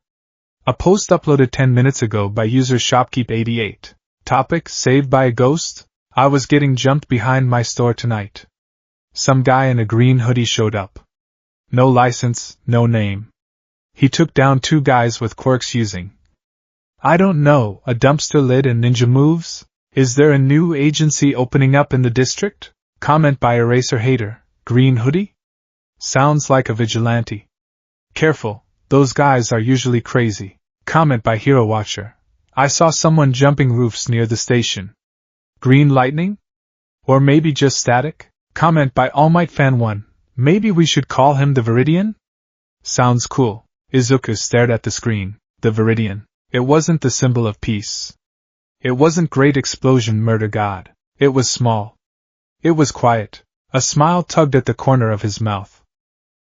A post uploaded 10 minutes ago by user Shopkeep88. Topic: Saved by a ghost? I was getting jumped behind my store tonight. Some guy in a green hoodie showed up. No license, no name. He took down 2 guys with quirks using, I don't know, a dumpster lid and ninja moves? Is there a new agency opening up in the district? Comment by Eraser Hater, green hoodie? Sounds like a vigilante. Careful, those guys are usually crazy. Comment by Hero Watcher, I saw someone jumping roofs near the station. Green lightning? Or maybe just static? Comment by All Might Fan 1, maybe we should call him the Viridian? Sounds cool. Izuku stared at the screen. The Viridian. It wasn't the symbol of peace. It wasn't Great Explosion Murder God. It was small. It was quiet. A smile tugged at the corner of his mouth.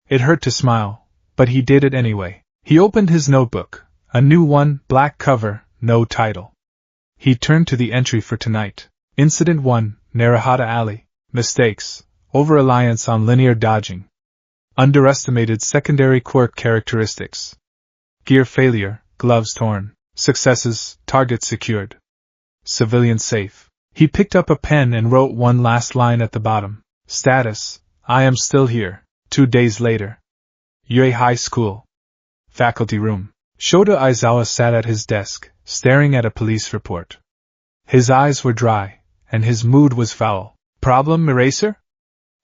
It hurt to smile, but he did it anyway. He opened his notebook. A new one, black cover, no title. He turned to the entry for tonight. Incident 1, Narahata Alley. Mistakes. Over-reliance on linear dodging. Underestimated secondary quirk characteristics. Gear failure, gloves torn. Successes, target secured. Civilian safe. He picked up a pen and wrote one last line at the bottom. Status, I am still here. 2 days later. Yue High School. Faculty room. Shota Aizawa sat at his desk, staring at a police report. His eyes were dry, and his mood was foul. Problem, Eraser?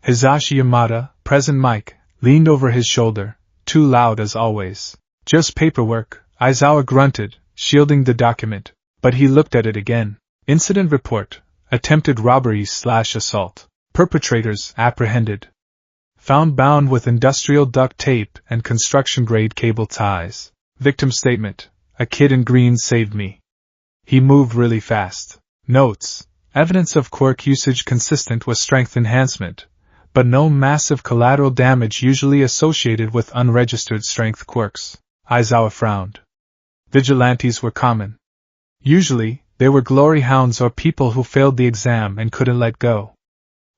Hisashi Yamada, present mic, leaned over his shoulder, too loud as always. Just paperwork, Aizawa grunted, shielding the document, but he looked at it again. Incident report, attempted robbery/assault. Perpetrators apprehended. Found bound with industrial duct tape and construction-grade cable ties. Victim statement, a kid in green saved me. He moved really fast. Notes, evidence of quirk usage consistent with strength enhancement, but no massive collateral damage usually associated with unregistered strength quirks. Aizawa frowned. Vigilantes were common. Usually, they were glory hounds or people who failed the exam and couldn't let go.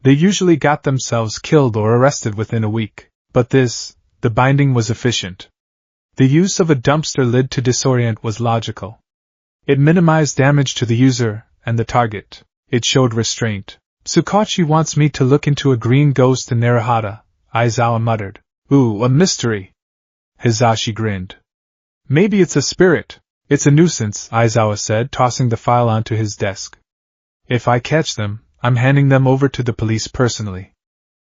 They usually got themselves killed or arrested within a week, but the binding was efficient. The use of a dumpster lid to disorient was logical. It minimized damage to the user and the target. It showed restraint. Tsukachi wants me to look into a green ghost in Narahata, Aizawa muttered. Ooh, a mystery. Hisashi grinned. Maybe it's a spirit. It's a nuisance, Aizawa said, tossing the file onto his desk. If I catch them, I'm handing them over to the police personally.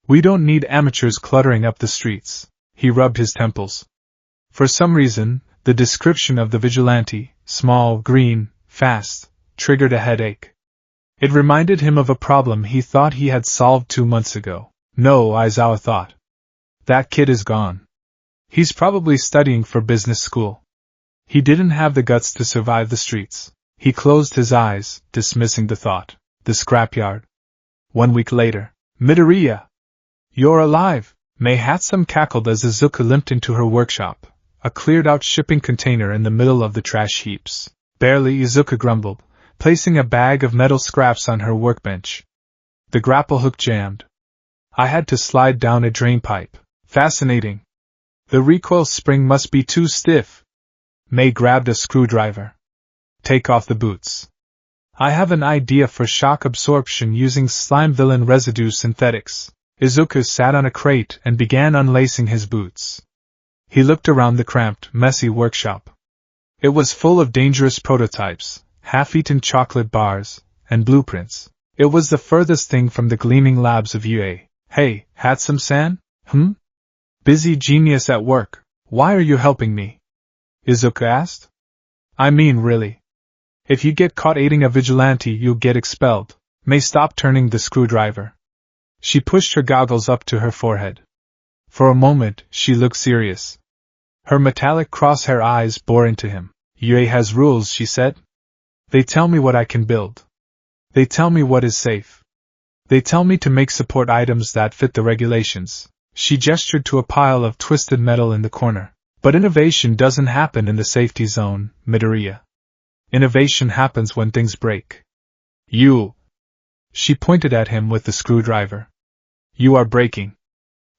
We don't need amateurs cluttering up the streets. He rubbed his temples. For some reason, the description of the vigilante, small, green, fast, triggered a headache. It reminded him of a problem he thought he had solved 2 months ago. No, Aizawa thought. That kid is gone. He's probably studying for business school. He didn't have the guts to survive the streets. He closed his eyes, dismissing the thought. The scrapyard. 1 week later. Midoriya! You're alive! Mei Hatsum cackled as Izuku limped into her workshop, a cleared-out shipping container in the middle of the trash heaps. Barely, Izuku grumbled, placing a bag of metal scraps on her workbench. The grapple hook jammed. I had to slide down a drain pipe. Fascinating. The recoil spring must be too stiff. Mei grabbed a screwdriver. Take off the boots. I have an idea for shock absorption using slime villain residue synthetics. Izuku sat on a crate and began unlacing his boots. He looked around the cramped, messy workshop. It was full of dangerous prototypes, half-eaten chocolate bars, and blueprints. It was the furthest thing from the gleaming labs of UA. Hey, Hatsum-san? Busy genius at work. Why are you helping me? Izuku asked. I mean, really. If you get caught aiding a vigilante, you'll get expelled. Mei stopped turning the screwdriver. She pushed her goggles up to her forehead. For a moment, she looked serious. Her metallic crosshair eyes bore into him. UA has rules, she said. They tell me what I can build. They tell me what is safe. They tell me to make support items that fit the regulations. She gestured to a pile of twisted metal in the corner. But innovation doesn't happen in the safety zone, Midoriya. Innovation happens when things break. You. She pointed at him with the screwdriver. You are breaking.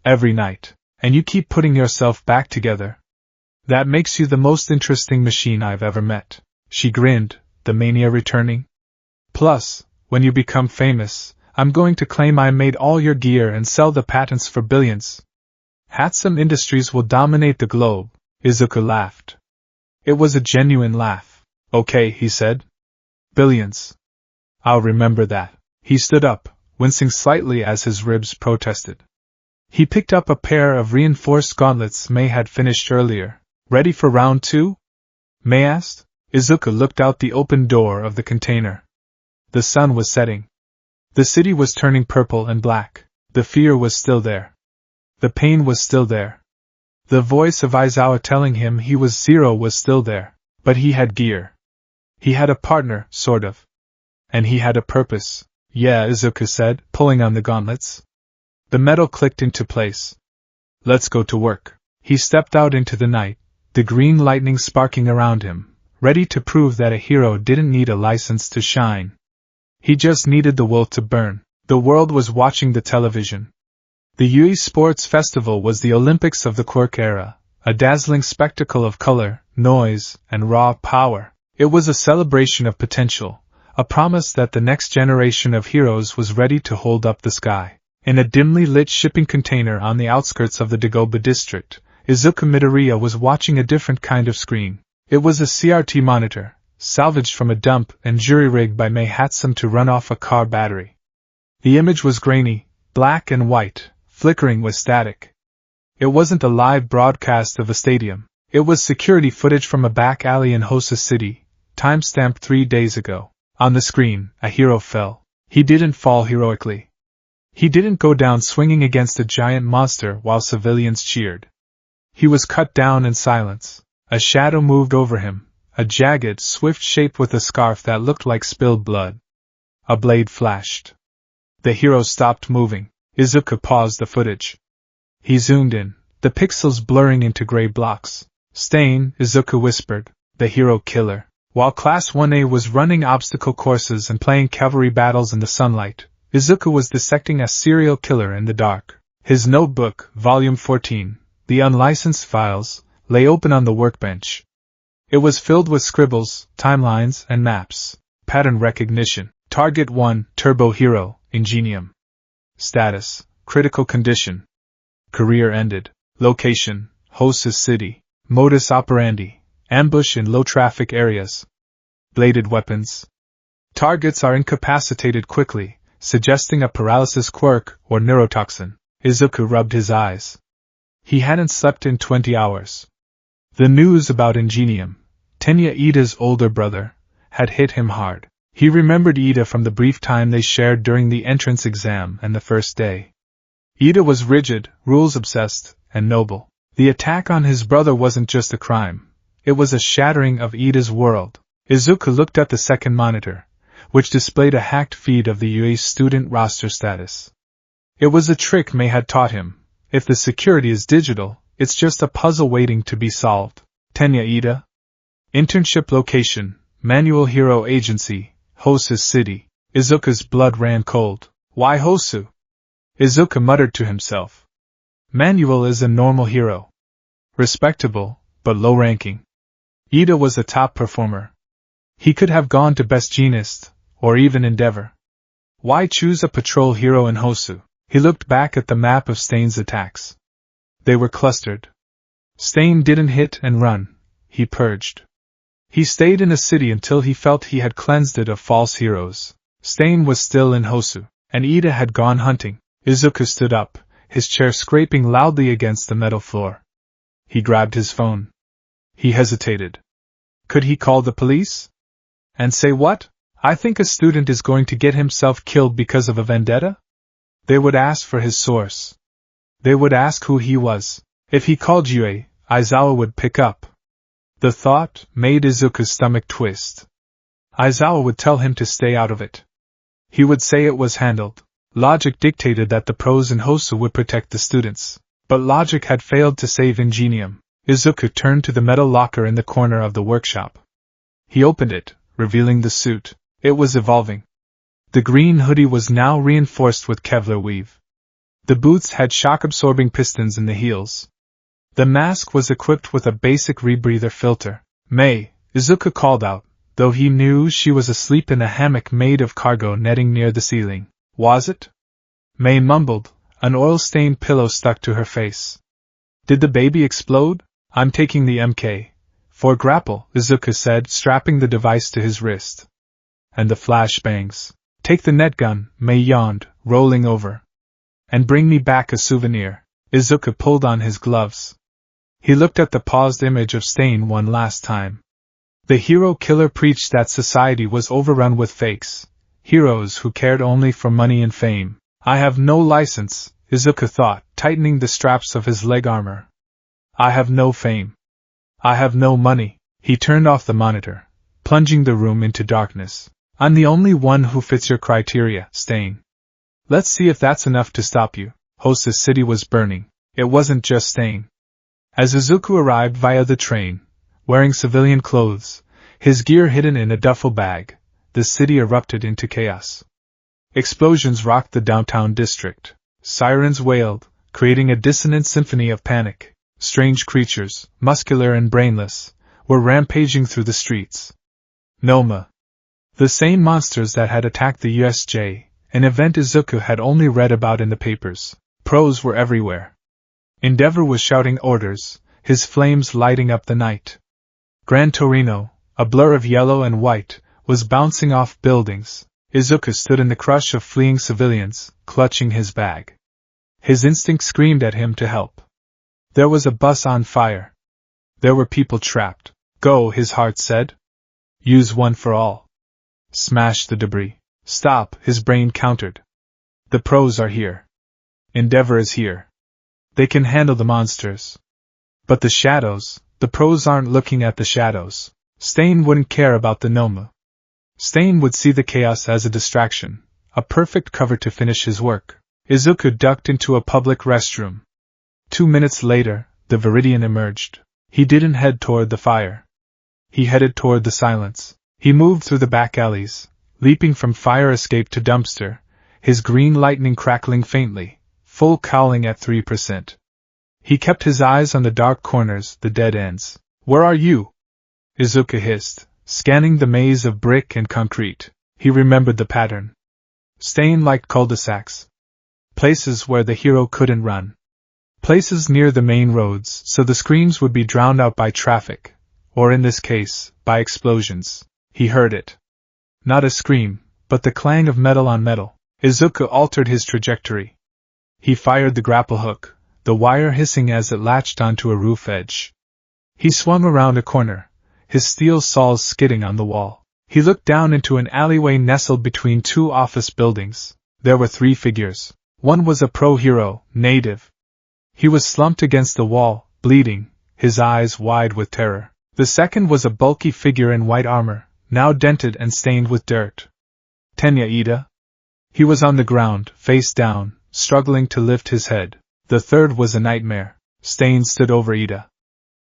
Every night. And you keep putting yourself back together. That makes you the most interesting machine I've ever met. She grinned, the mania returning. Plus, when you become famous, I'm going to claim I made all your gear and sell the patents for billions. Hatsum Industries will dominate the globe. Izuku laughed. It was a genuine laugh. Okay, he said. Billions. I'll remember that. He stood up, wincing slightly as his ribs protested. He picked up a pair of reinforced gauntlets Mei had finished earlier. Ready for round 2? Mei asked. Izuku looked out the open door of the container. The sun was setting. The city was turning purple and black. The fear was still there. The pain was still there. The voice of Aizawa telling him he was zero was still there. But he had gear. He had a partner, sort of. And he had a purpose. Yeah, Izuku said, pulling on the gauntlets. The metal clicked into place. Let's go to work. He stepped out into the night, the green lightning sparking around him, ready to prove that a hero didn't need a license to shine. He just needed the will to burn. The world was watching the television. The Yui Sports Festival was the Olympics of the Quirk era, a dazzling spectacle of color, noise, and raw power. It was a celebration of potential, a promise that the next generation of heroes was ready to hold up the sky. In a dimly lit shipping container on the outskirts of the Dagoba district, Izuku Midoriya was watching a different kind of screen. It was a CRT monitor, salvaged from a dump and jury-rigged by Mei Hatsum to run off a car battery. The image was grainy, black and white, flickering with static. It wasn't a live broadcast of a stadium. It was security footage from a back alley in Hosa City, timestamped 3 days ago. On the screen, a hero fell. He didn't fall heroically. He didn't go down swinging against a giant monster while civilians cheered. He was cut down in silence. A shadow moved over him, a jagged, swift shape with a scarf that looked like spilled blood. A blade flashed. The hero stopped moving. Izuku paused the footage. He zoomed in, the pixels blurring into gray blocks. Stain, Izuku whispered, the hero killer. While Class 1A was running obstacle courses and playing cavalry battles in the sunlight, Izuku was dissecting a serial killer in the dark. His notebook, Volume 14, the unlicensed files, lay open on the workbench. It was filled with scribbles, timelines, and maps. Pattern recognition. Target 1, Turbo Hero, Ingenium. Status, critical condition. Career ended. Location, Hosa City. Modus operandi, ambush in low-traffic areas. Bladed weapons. Targets are incapacitated quickly, suggesting a paralysis quirk or neurotoxin. Izuku rubbed his eyes. He hadn't slept in 20 hours. The news about Ingenium, Tenya Ida's older brother, had hit him hard. He remembered Ida from the brief time they shared during the entrance exam and the first day. Ida was rigid, rules-obsessed, and noble. The attack on his brother wasn't just a crime. It was a shattering of Ida's world. Izuku looked at the second monitor, which displayed a hacked feed of the UA's student roster status. It was a trick Mei had taught him. If the security is digital, it's just a puzzle waiting to be solved. Tenya Ida. Internship location, Manual Hero Agency, Hosa City. Izuku's blood ran cold. Why Hosu? Izuku muttered to himself. Manual is a normal hero. Respectable, but low-ranking. Ida was a top performer. He could have gone to Best Jeanist, or even Endeavor. Why choose a patrol hero in Hosu? He looked back at the map of Stain's attacks. They were clustered. Stain didn't hit and run, he purged. He stayed in a city until he felt he had cleansed it of false heroes. Stain was still in Hosu, and Ida had gone hunting. Izuku stood up, his chair scraping loudly against the metal floor. He grabbed his phone. He hesitated. Could he call the police? And say what? I think a student is going to get himself killed because of a vendetta? They would ask for his source. They would ask who he was. If he called Yue, Aizawa would pick up. The thought made Izuku's stomach twist. Aizawa would tell him to stay out of it. He would say it was handled. Logic dictated that the pros in Hosu would protect the students. But logic had failed to save Ingenium. Izuku turned to the metal locker in the corner of the workshop. He opened it, revealing the suit. It was evolving. The green hoodie was now reinforced with Kevlar weave. The boots had shock-absorbing pistons in the heels. The mask was equipped with a basic rebreather filter. Mei, Izuku called out, though he knew she was asleep in a hammock made of cargo netting near the ceiling. Was it? May mumbled, an oil-stained pillow stuck to her face. Did the baby explode? I'm taking the MK4 grapple, Izuku said, strapping the device to his wrist. And the flashbangs. Take the net gun, May yawned, rolling over. And bring me back a souvenir. Izuku pulled on his gloves. He looked at the paused image of Stain one last time. The hero killer preached that society was overrun with fakes, heroes who cared only for money and fame. I have no license, Izuku thought, tightening the straps of his leg armor. I have no fame. I have no money. He turned off the monitor, plunging the room into darkness. I'm the only one who fits your criteria, Stain. Let's see if that's enough to stop you. Hostess City was burning. It wasn't just Stain. As Izuku arrived via the train, wearing civilian clothes, his gear hidden in a duffel bag, the city erupted into chaos. Explosions rocked the downtown district. Sirens wailed, creating a dissonant symphony of panic. Strange creatures, muscular and brainless, were rampaging through the streets. Noma. The same monsters that had attacked the USJ, an event Izuku had only read about in the papers. Pros were everywhere. Endeavor was shouting orders, his flames lighting up the night. Gran Torino, a blur of yellow and white, was bouncing off buildings. Izuku stood in the crush of fleeing civilians, clutching his bag. His instinct screamed at him to help. There was a bus on fire. There were people trapped. Go, his heart said. Use one for all. Smash the debris. Stop, his brain countered. The pros are here. Endeavor is here. They can handle the monsters. But the shadows, the pros aren't looking at the shadows. Stain wouldn't care about the Noma. Stain would see the chaos as a distraction, a perfect cover to finish his work. Izuku ducked into a public restroom. 2 minutes later, the Viridian emerged. He didn't head toward the fire. He headed toward the silence. He moved through the back alleys, leaping from fire escape to dumpster, his green lightning crackling faintly, full cowling at 3%. He kept his eyes on the dark corners, the dead ends. Where are you? Izuku hissed, scanning the maze of brick and concrete. He remembered the pattern. Stain liked cul-de-sacs. Places where the hero couldn't run. Places near the main roads, so the screams would be drowned out by traffic, or in this case, by explosions. He heard it. Not a scream, but the clang of metal on metal. Izuku altered his trajectory. He fired the grapple hook, the wire hissing as it latched onto a roof edge. He swung around a corner, his steel saws skidding on the wall. He looked down into an alleyway nestled between 2 office buildings. There were 3 figures. One was a pro-hero, native. He was slumped against the wall, bleeding, his eyes wide with terror. The second was a bulky figure in white armor, now dented and stained with dirt. Tenya Ida? He was on the ground, face down, struggling to lift his head. The third was a nightmare. Stain stood over Ida.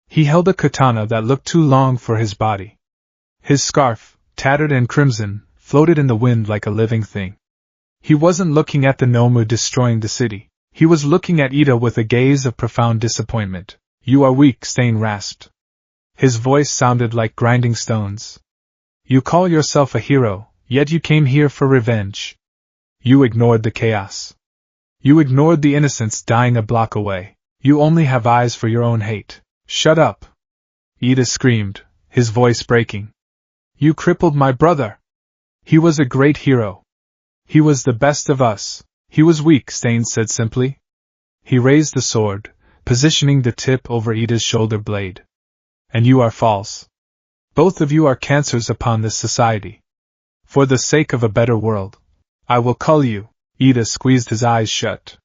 He held a katana that looked too long for his body. His scarf, tattered and crimson, floated in the wind like a living thing. He wasn't looking at the Nomu destroying the city. He was looking at Ida with a gaze of profound disappointment. You are weak, Stain rasped. His voice sounded like grinding stones. You call yourself a hero, yet you came here for revenge. You ignored the chaos. You ignored the innocents dying a block away. You only have eyes for your own hate. Shut up! Ida screamed, his voice breaking. You crippled my brother! He was a great hero. He was the best of us. He was weak, Stain said simply. He raised the sword, positioning the tip over Ida's shoulder blade. And you are false. Both of you are cancers upon this society. For the sake of a better world, I will cull you. Ida squeezed his eyes shut.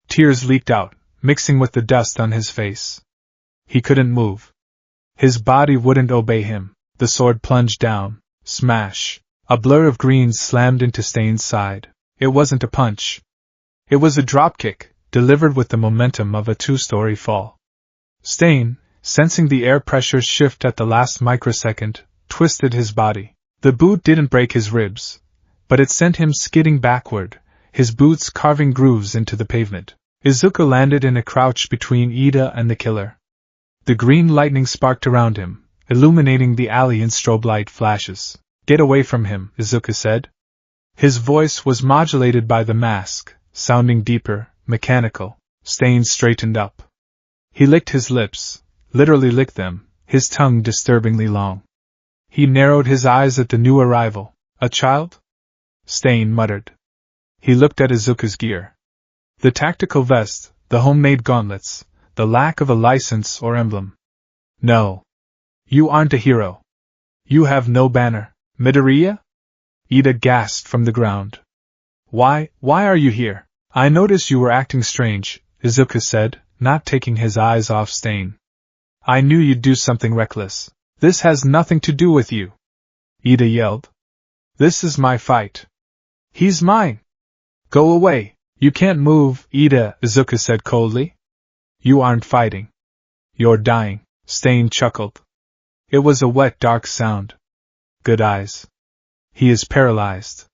Tears leaked out, mixing with the dust on his face. He couldn't move. His body wouldn't obey him. The sword plunged down. Smash! A blur of greens slammed into Stain's side. It wasn't a punch. It was a dropkick, delivered with the momentum of a 2-story fall. Stain, sensing the air pressure shift at the last microsecond, twisted his body. The boot didn't break his ribs, but it sent him skidding backward, his boots carving grooves into the pavement. Izuku landed in a crouch between Ida and the killer. The green lightning sparked around him, illuminating the alley in strobe light flashes. Get away from him, Izuku said. His voice was modulated by the mask, sounding deeper, mechanical. Stain straightened up. He licked his lips, literally licked them, his tongue disturbingly long. He narrowed his eyes at the new arrival. A child? Stain muttered. He looked at Izuku's gear. The tactical vest, the homemade gauntlets, the lack of a license or emblem. No. You aren't a hero. You have no banner. Midoriya? Ida gasped from the ground. Why are you here? I noticed you were acting strange, Izuku said, not taking his eyes off Stain. I knew you'd do something reckless. This has nothing to do with you. Ida yelled. This is my fight. He's mine. Go away. You can't move, Ida, Izuku said coldly. You aren't fighting. You're dying, Stain chuckled. It was a wet, dark sound. Good eyes. He is paralyzed.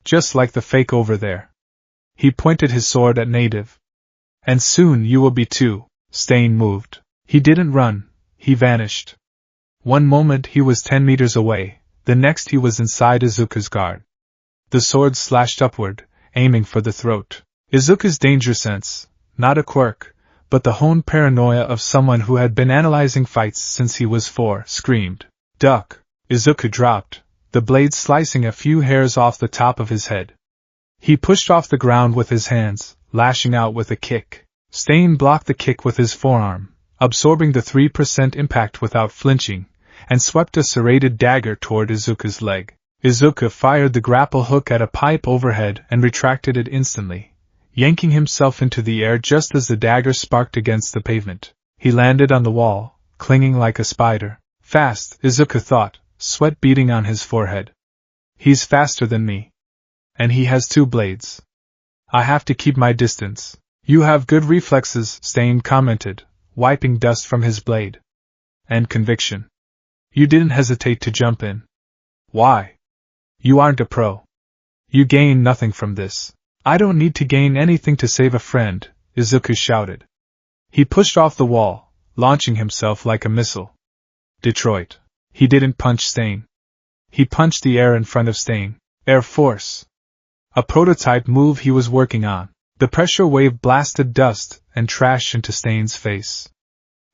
Just like the fake over there. He pointed his sword at Native. And soon you will be too. Stain moved. He didn't run, he vanished. One moment he was 10 meters away, the next he was inside Izuku's guard. The sword slashed upward, aiming for the throat. Izuku's danger sense, not a quirk, but the honed paranoia of someone who had been analyzing fights since he was 4, screamed. Duck! Izuku dropped, the blade slicing a few hairs off the top of his head. He pushed off the ground with his hands, lashing out with a kick. Stain blocked the kick with his forearm, absorbing the 3% impact without flinching, and swept a serrated dagger toward Izuku's leg. Izuku fired the grapple hook at a pipe overhead and retracted it instantly, yanking himself into the air just as the dagger sparked against the pavement. He landed on the wall, clinging like a spider. Fast, Izuku thought, sweat beading on his forehead. He's faster than me. And he has 2 blades. I have to keep my distance. You have good reflexes, Stain commented, wiping dust from his blade. And conviction. You didn't hesitate to jump in. Why? You aren't a pro. You gain nothing from this. I don't need to gain anything to save a friend, Izuku shouted. He pushed off the wall, launching himself like a missile. Detroit. He didn't punch Stain. He punched the air in front of Stain. Air Force. A prototype move he was working on. The pressure wave blasted dust and trash into Stain's face.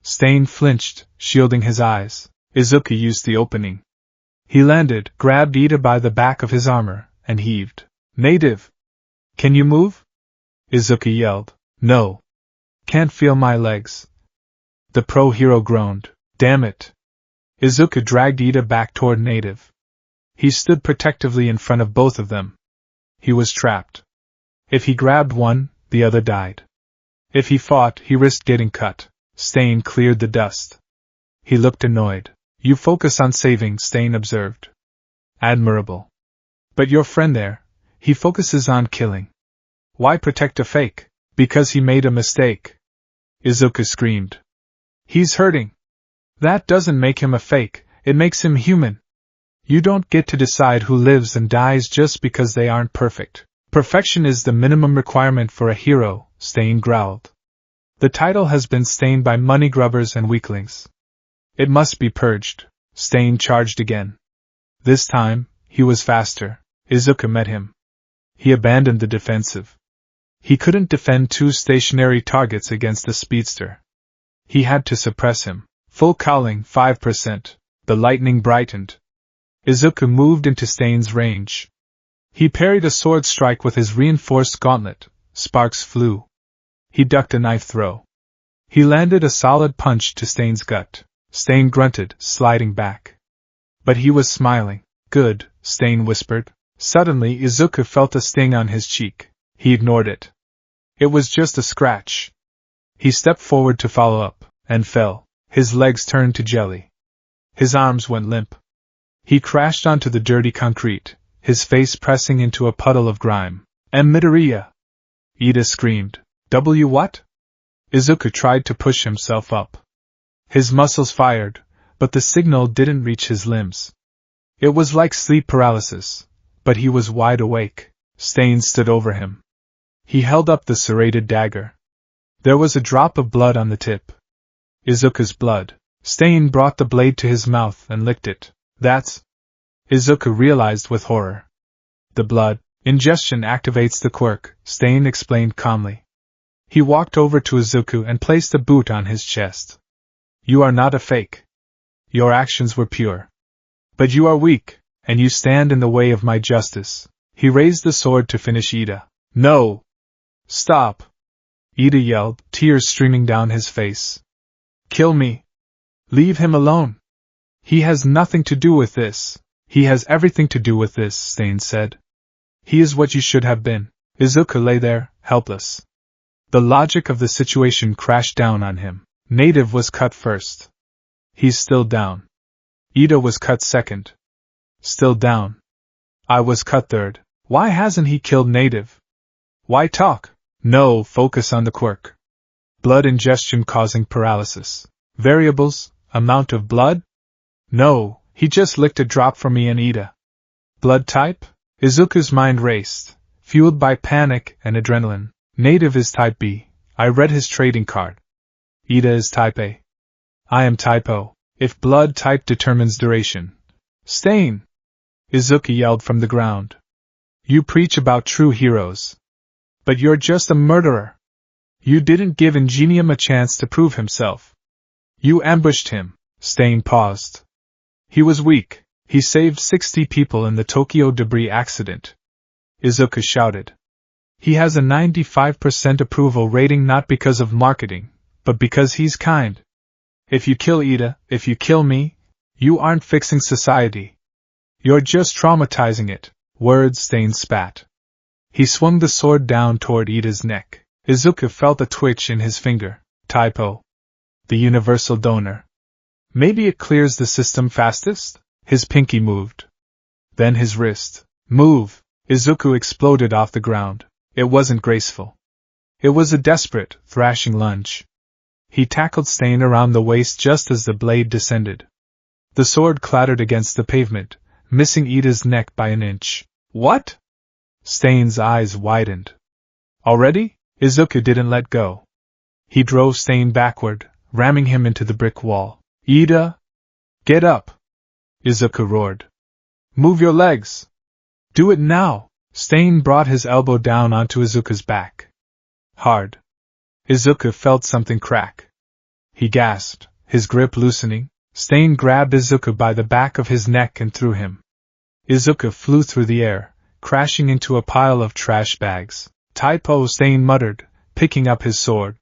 Stain flinched, shielding his eyes. Izuku used the opening. He landed, grabbed Ida by the back of his armor, and heaved. Native! Can you move? Izuku yelled. No. Can't feel my legs. The pro hero groaned. Damn it. Izuku dragged Ida back toward Native. He stood protectively in front of both of them. He was trapped. If he grabbed one, the other died. If he fought, he risked getting cut. Stain cleared the dust. He looked annoyed. You focus on saving, Stain observed. Admirable. But your friend there, he focuses on killing. Why protect a fake? Because he made a mistake. Izuku screamed. He's hurting. That doesn't make him a fake, it makes him human. You don't get to decide who lives and dies just because they aren't perfect. Perfection is the minimum requirement for a hero, Stain growled. The title has been stained by money grubbers and weaklings. It must be purged. Stain charged again. This time, he was faster. Izuku met him. He abandoned the defensive. He couldn't defend 2 stationary targets against a speedster. He had to suppress him. Full cowling, 5%. The lightning brightened. Izuku moved into Stain's range. He parried a sword strike with his reinforced gauntlet. Sparks flew. He ducked a knife throw. He landed a solid punch to Stain's gut. Stain grunted, sliding back. But he was smiling. Good, Stain whispered. Suddenly Izuku felt a sting on his cheek. He ignored it. It was just a scratch. He stepped forward to follow up, and fell. His legs turned to jelly. His arms went limp. He crashed onto the dirty concrete, his face pressing into a puddle of grime. Midoriya! Ida screamed. W what? Izuku tried to push himself up. His muscles fired, but the signal didn't reach his limbs. It was like sleep paralysis, but he was wide awake. Stain stood over him. He held up the serrated dagger. There was a drop of blood on the tip. Izuku's blood. Stain brought the blade to his mouth and licked it. That's... Izuku realized with horror. The blood. Ingestion activates the quirk, Stain explained calmly. He walked over to Izuku and placed a boot on his chest. You are not a fake. Your actions were pure. But you are weak, and you stand in the way of my justice. He raised the sword to finish Ida. No! Stop! Ida yelled, tears streaming down his face. Kill me! Leave him alone! He has nothing to do with this. He has everything to do with this, Stain said. He is what you should have been. Izuku lay there, helpless. The logic of the situation crashed down on him. Native was cut first. He's still down. Ida was cut second. Still down. I was cut third. Why hasn't he killed Native? Why talk? No, focus on the quirk. Blood ingestion causing paralysis. Variables, amount of blood? No, he just licked a drop from me and Ida. Blood type? Izuku's mind raced, fueled by panic and adrenaline. Native is type B. I read his trading card. Ida is type A. I am type O. If blood type determines duration. Stain! Izuku yelled from the ground. You preach about true heroes. But you're just a murderer. You didn't give Ingenium a chance to prove himself. You ambushed him. Stain paused. He was weak. He saved 60 people in the Tokyo debris accident. Izuku shouted. He has a 95% approval rating not because of marketing, but because he's kind. If you kill Ida, if you kill me, you aren't fixing society. You're just traumatizing it. Words Stain spat. He swung the sword down toward Ida's neck. Izuku felt a twitch in his finger. Type O. The universal donor. Maybe it clears the system fastest? His pinky moved. Then his wrist. Move! Izuku exploded off the ground. It wasn't graceful. It was a desperate, thrashing lunge. He tackled Stain around the waist just as the blade descended. The sword clattered against the pavement, missing Ida's neck by an inch. What? Stain's eyes widened. Already? Izuku didn't let go. He drove Stain backward, ramming him into the brick wall. Ida! Get up! Izuku roared. Move your legs! Do it now! Stain brought his elbow down onto Izuku's back. Hard. Izuku felt something crack. He gasped, his grip loosening. Stain grabbed Izuku by the back of his neck and threw him. Izuku flew through the air, crashing into a pile of trash bags. Type O, Stain muttered, picking up his sword.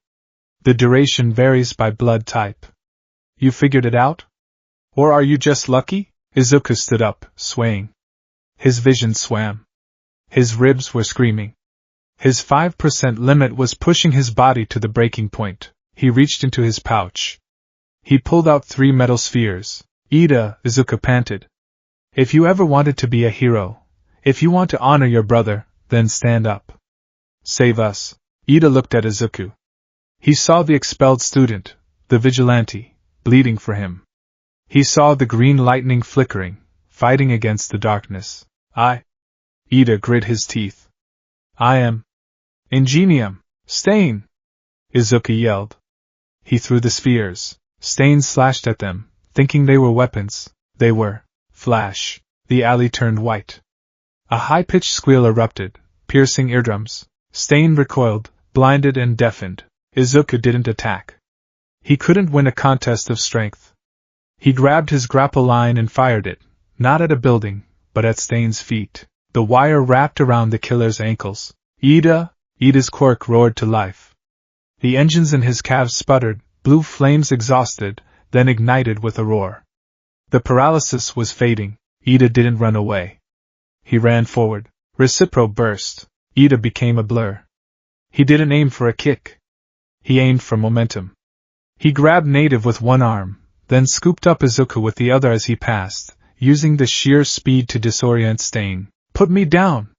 The duration varies by blood type. You figured it out? Or are you just lucky? Izuku stood up, swaying. His vision swam. His ribs were screaming. His 5% limit was pushing his body to the breaking point. He reached into his pouch. He pulled out 3 metal spheres. Ida, Izuku panted. If you ever wanted to be a hero, if you want to honor your brother, then stand up. Save us. Ida looked at Izuku. He saw the expelled student, the vigilante, bleeding for him. He saw the green lightning flickering, fighting against the darkness. Ida grit his teeth. I am Ingenium. Stain! Izuku yelled. He threw the spheres. Stain slashed at them, thinking they were weapons. They were. Flash. The alley turned white. A high-pitched squeal erupted, piercing eardrums. Stain recoiled, blinded and deafened. Izuku didn't attack. He couldn't win a contest of strength. He grabbed his grapple line and fired it, not at a building, but at Stain's feet. The wire wrapped around the killer's ankles. Ida's quirk roared to life. The engines in his calves sputtered, blue flames exhausted, then ignited with a roar. The paralysis was fading. Ida didn't run away. He ran forward. Recipro burst. Ida became a blur. He didn't aim for a kick. He aimed for momentum. He grabbed Native with one arm, then scooped up Izuku with the other as he passed, using the sheer speed to disorient Stain. Put me down!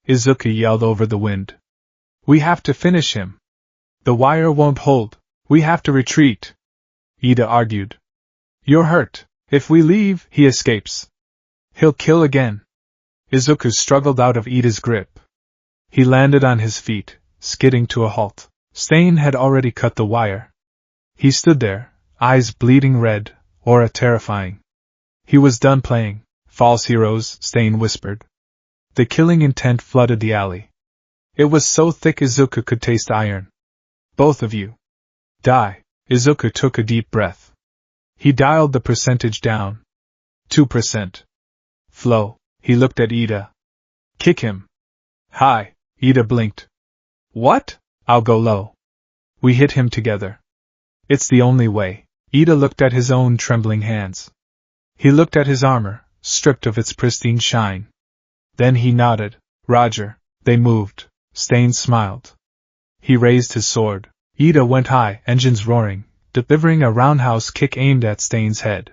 Izuku yelled over the wind. We have to finish him. The wire won't hold. We have to retreat. Ida argued. You're hurt. If we leave, he escapes. He'll kill again. Izuku struggled out of Ida's grip. He landed on his feet, skidding to a halt. Stain had already cut the wire. He stood there, eyes bleeding red, aura terrifying. He was done playing. False heroes, Stain whispered. The killing intent flooded the alley. It was so thick Izuku could taste iron. Both of you. Die. Izuku took a deep breath. He dialed the percentage down. 2%. Flow. He looked at Ida. Kick him. Hi. Ida blinked. What? I'll go low. We hit him together. It's the only way. Ida looked at his own trembling hands. He looked at his armor, stripped of its pristine shine. Then he nodded. Roger. They moved. Stain smiled. He raised his sword. Ida went high, engines roaring, delivering a roundhouse kick aimed at Stain's head.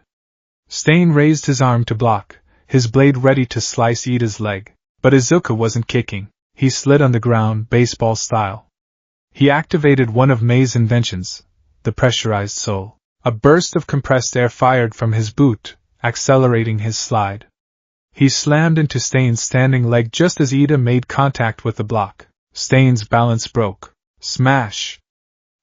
Stain raised his arm to block, his blade ready to slice Ida's leg. But Izuku wasn't kicking. He slid on the ground, baseball style. He activated one of Mei's inventions, the pressurized sole. A burst of compressed air fired from his boot, accelerating his slide. He slammed into Stain's standing leg just as Ida made contact with the block. Stain's balance broke. Smash!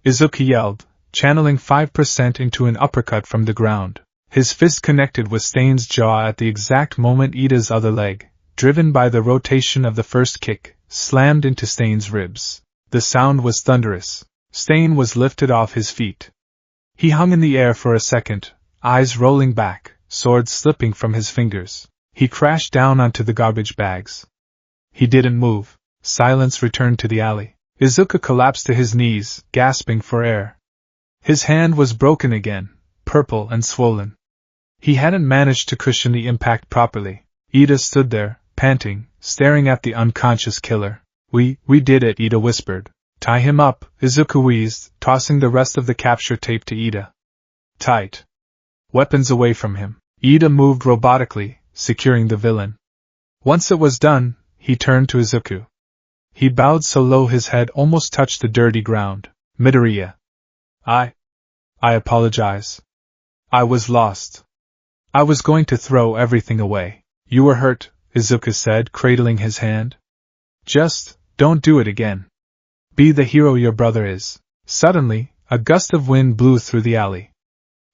Izuku yelled, channeling 5% into an uppercut from the ground. His fist connected with Stain's jaw at the exact moment Ida's other leg, driven by the rotation of the first kick, slammed into Stain's ribs. The sound was thunderous. Stain was lifted off his feet. He hung in the air for a second, eyes rolling back, sword slipping from his fingers. He crashed down onto the garbage bags. He didn't move. Silence returned to the alley. Izuku collapsed to his knees, gasping for air. His hand was broken again, purple and swollen. He hadn't managed to cushion the impact properly. Ida stood there, panting, staring at the unconscious killer. We did it, Ida whispered. Tie him up, Izuku wheezed, tossing the rest of the capture tape to Ida. Tight. Weapons away from him. Ida moved robotically, securing the villain. Once it was done, he turned to Izuku. He bowed so low his head almost touched the dirty ground. Midoriya. I apologize. I was lost. I was going to throw everything away. You were hurt, Izuku said, cradling his hand. Just, don't do it again. Be the hero your brother is. Suddenly, a gust of wind blew through the alley.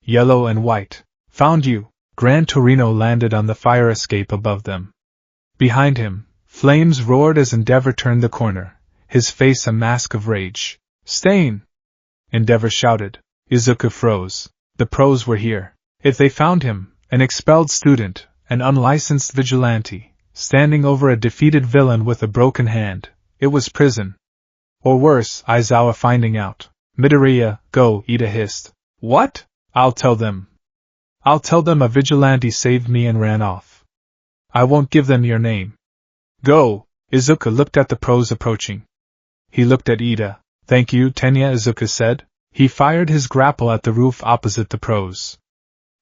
Yellow and white. Found you. Gran Torino landed on the fire escape above them. Behind him, flames roared as Endeavor turned the corner, his face a mask of rage. Stain! Endeavor shouted. Izuku froze. The pros were here. If they found him, an expelled student, an unlicensed vigilante, standing over a defeated villain with a broken hand, it was prison. Or worse, Aizawa finding out. Midoriya, go, Ida hissed. What? I'll tell them. I'll tell them a vigilante saved me and ran off. I won't give them your name. Go! Izuku looked at the pros approaching. He looked at Ida. Thank you, Tenya, Izuku said. He fired his grapple at the roof opposite the pros.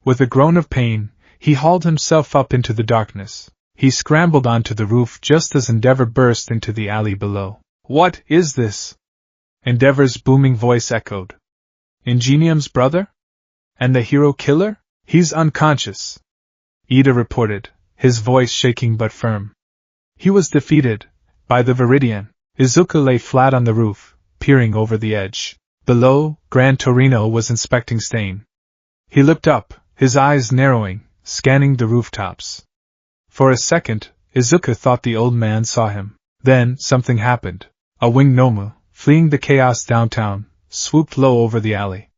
With a groan of pain, he hauled himself up into the darkness. He scrambled onto the roof just as Endeavor burst into the alley below. What is this? Endeavor's booming voice echoed. Ingenium's brother? And the hero killer? He's unconscious. Ida reported, his voice shaking but firm. He was defeated, by the Viridian. Izuku lay flat on the roof, peering over the edge. Below, Gran Torino was inspecting Stain. He looked up, his eyes narrowing, scanning the rooftops. For a second, Izuku thought the old man saw him. Then, something happened. A winged Nomu, fleeing the chaos downtown, swooped low over the alley.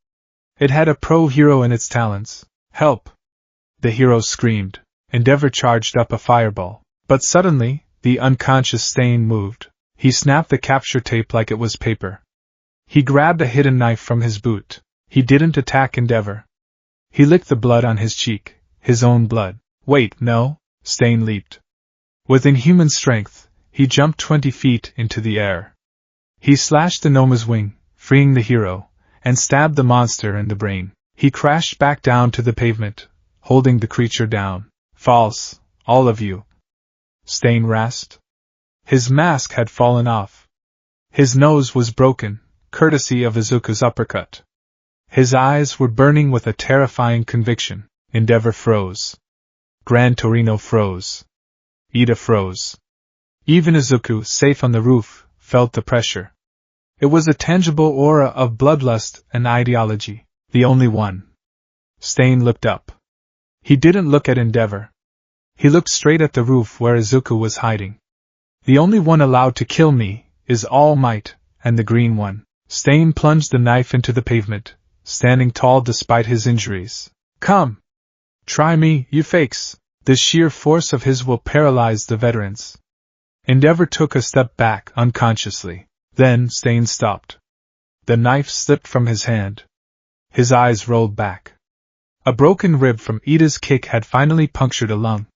It had a pro-hero in its talons. Help! The hero screamed. Endeavor charged up a fireball. But suddenly, the unconscious Stain moved. He snapped the capture tape like it was paper. He grabbed a hidden knife from his boot. He didn't attack Endeavor. He licked the blood on his cheek, his own blood. Wait, no? Stain leaped. With inhuman strength, he jumped 20 feet into the air. He slashed the Noma's wing, freeing the hero, and stabbed the monster in the brain. He crashed back down to the pavement, holding the creature down. False, all of you. Stain rasped. His mask had fallen off. His nose was broken, courtesy of Izuku's uppercut. His eyes were burning with a terrifying conviction. Endeavor froze. Gran Torino froze. Ida froze. Even Izuku, safe on the roof, felt the pressure. It was a tangible aura of bloodlust and ideology, the only one. Stain looked up. He didn't look at Endeavor. He looked straight at the roof where Izuku was hiding. The only one allowed to kill me is All Might, and the green one. Stain plunged the knife into the pavement, standing tall despite his injuries. Come! Try me, you fakes! The sheer force of his will paralyzed the veterans. Endeavor took a step back unconsciously. Then Stain stopped. The knife slipped from his hand. His eyes rolled back. A broken rib from Ida's kick had finally punctured a lung.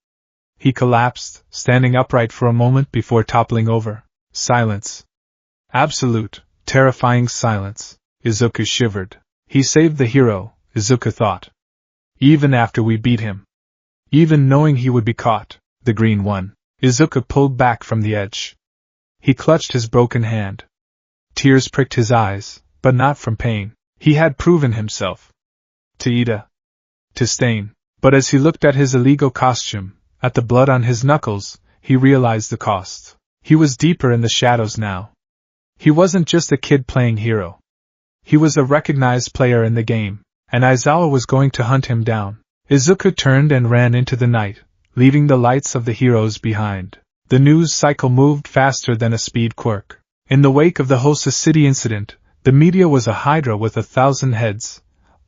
He collapsed, standing upright for a moment before toppling over. Silence. Absolute, terrifying silence. Izuku shivered. He saved the hero, Izuku thought. Even after we beat him. Even knowing he would be caught, the green one. Izuku pulled back from the edge. He clutched his broken hand. Tears pricked his eyes, but not from pain. He had proven himself. To Ida. To Stain. But as he looked at his illegal costume, at the blood on his knuckles, he realized the cost. He was deeper in the shadows now. He wasn't just a kid playing hero. He was a recognized player in the game, and Aizawa was going to hunt him down. Izuku turned and ran into the night, leaving the lights of the heroes behind. The news cycle moved faster than a speed quirk. In the wake of the Hosa City incident, the media was a hydra with 1,000 heads,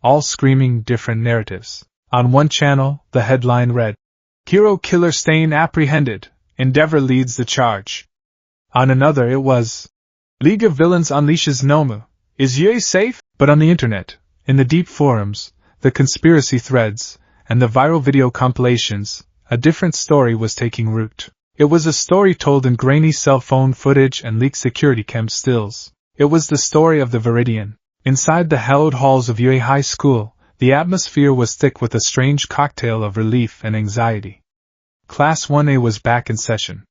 all screaming different narratives. On one channel, the headline read, Hero Killer Stain Apprehended, Endeavor Leads the Charge. On another it was, League of Villains Unleashes Nomu, Is Yue Safe? But on the internet, in the deep forums, the conspiracy threads, and the viral video compilations, a different story was taking root. It was a story told in grainy cell phone footage and leaked security cam stills. It was the story of the Viridian. Inside the hallowed halls of Yue High School, the atmosphere was thick with a strange cocktail of relief and anxiety. Class 1A was back in session.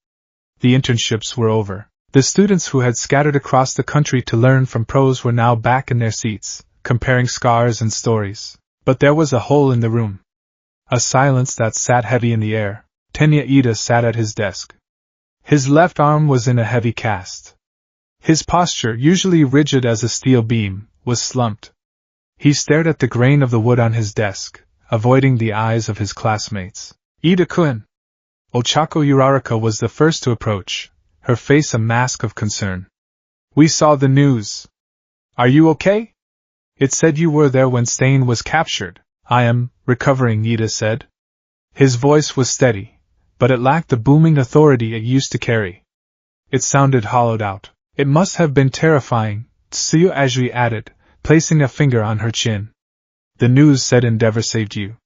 The internships were over. The students who had scattered across the country to learn from pros were now back in their seats, comparing scars and stories. But there was a hole in the room. A silence that sat heavy in the air. Tenya Ida sat at his desk. His left arm was in a heavy cast. His posture, usually rigid as a steel beam, was slumped. He stared at the grain of the wood on his desk, avoiding the eyes of his classmates. Ida-kun! Ochako Uraraka was the first to approach, her face a mask of concern. We saw the news. Are you okay? It said you were there when Stain was captured. I am recovering, Ida said. His voice was steady, but it lacked the booming authority it used to carry. It sounded hollowed out. It must have been terrifying, Tsuyu Ajui added, placing a finger on her chin. The news said Endeavor saved you.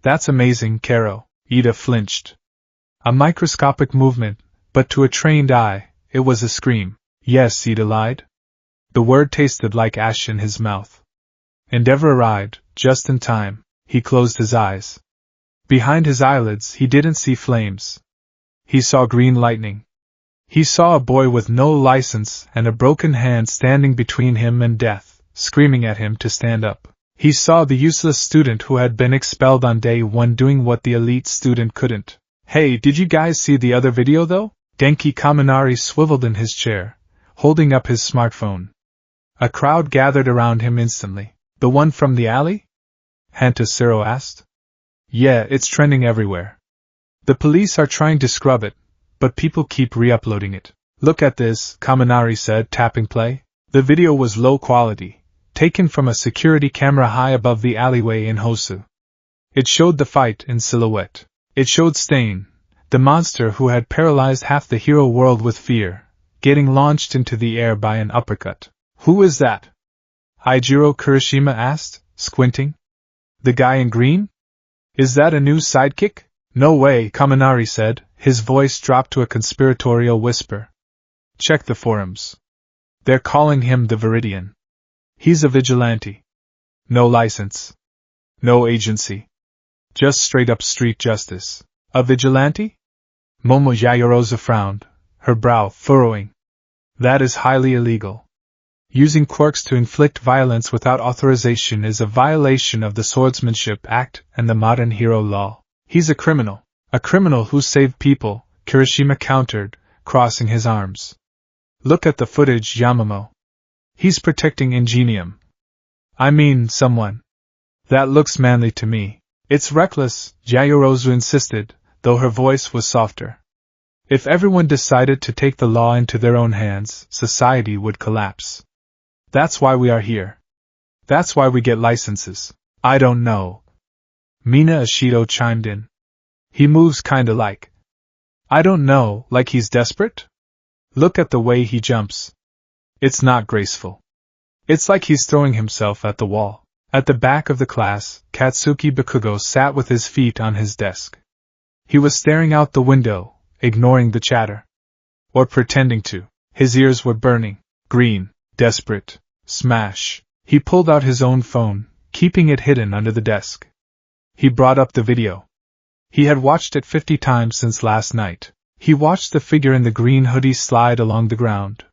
That's amazing, Karo. Ida flinched. A microscopic movement, but to a trained eye, it was a scream. Yes, Ida lied. The word tasted like ash in his mouth. Endeavor arrived, just in time. He closed his eyes. Behind his eyelids he didn't see flames. He saw green lightning. He saw a boy with no license and a broken hand standing between him and death, screaming at him to stand up. He saw the useless student who had been expelled on day 1 doing what the elite student couldn't. Hey, did you guys see the other video though? Denki Kaminari swiveled in his chair, holding up his smartphone. A crowd gathered around him instantly. The one from the alley? Hantasiro asked. Yeah, it's trending everywhere. The police are trying to scrub it, but people keep re-uploading it. Look at this, Kaminari said, tapping play. The video was low quality, taken from a security camera high above the alleyway in Hosu. It showed the fight in silhouette. It showed Stain, the monster who had paralyzed half the hero world with fear, getting launched into the air by an uppercut. Who is that? Eijiro Kurishima asked, squinting. The guy in green? Is that a new sidekick? No way, Kaminari said, his voice dropped to a conspiratorial whisper. Check the forums. They're calling him the Viridian. He's a vigilante. No license. No agency. Just straight-up street justice. A vigilante? Momo Yayorosa frowned, her brow furrowing. That is highly illegal. Using quirks to inflict violence without authorization is a violation of the Swordsmanship Act and the modern hero law. He's a criminal who saved people, Kirishima countered, crossing his arms. Look at the footage, Yamamo. He's protecting Ingenium. I mean, someone. That looks manly to me. It's reckless, Yayorozu insisted, though her voice was softer. If everyone decided to take the law into their own hands, society would collapse. That's why we are here. That's why we get licenses. I don't know. Mina Ashido chimed in. He moves kinda like. I don't know, like he's desperate? Look at the way he jumps. It's not graceful. It's like he's throwing himself at the wall. At the back of the class, Katsuki Bakugo sat with his feet on his desk. He was staring out the window, ignoring the chatter. Or pretending to. His ears were burning. Green. Desperate. Smash. He pulled out his own phone, keeping it hidden under the desk. He brought up the video. He had watched it 50 times since last night. He watched the figure in the green hoodie slide along the ground.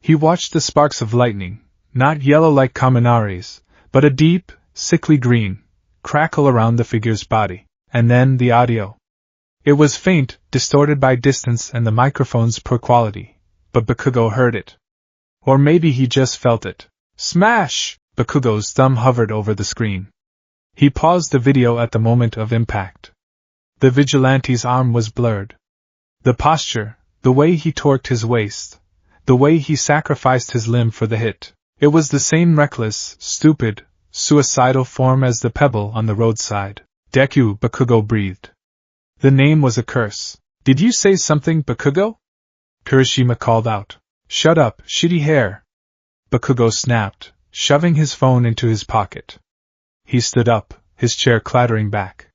He watched the sparks of lightning, not yellow like Kaminari's, but a deep, sickly green, crackle around the figure's body. And then the audio. It was faint, distorted by distance and the microphone's poor quality, but Bakugo heard it. Or maybe he just felt it. Smash! Bakugo's thumb hovered over the screen. He paused the video at the moment of impact. The vigilante's arm was blurred. The posture, the way he torqued his waist, the way he sacrificed his limb for the hit, it was the same reckless, stupid, suicidal form as the pebble on the roadside. Deku, Bakugo breathed. The name was a curse. Did you say something, Bakugo? Kirishima called out. Shut up, shitty hair. Bakugo snapped, shoving his phone into his pocket. He stood up, his chair clattering back.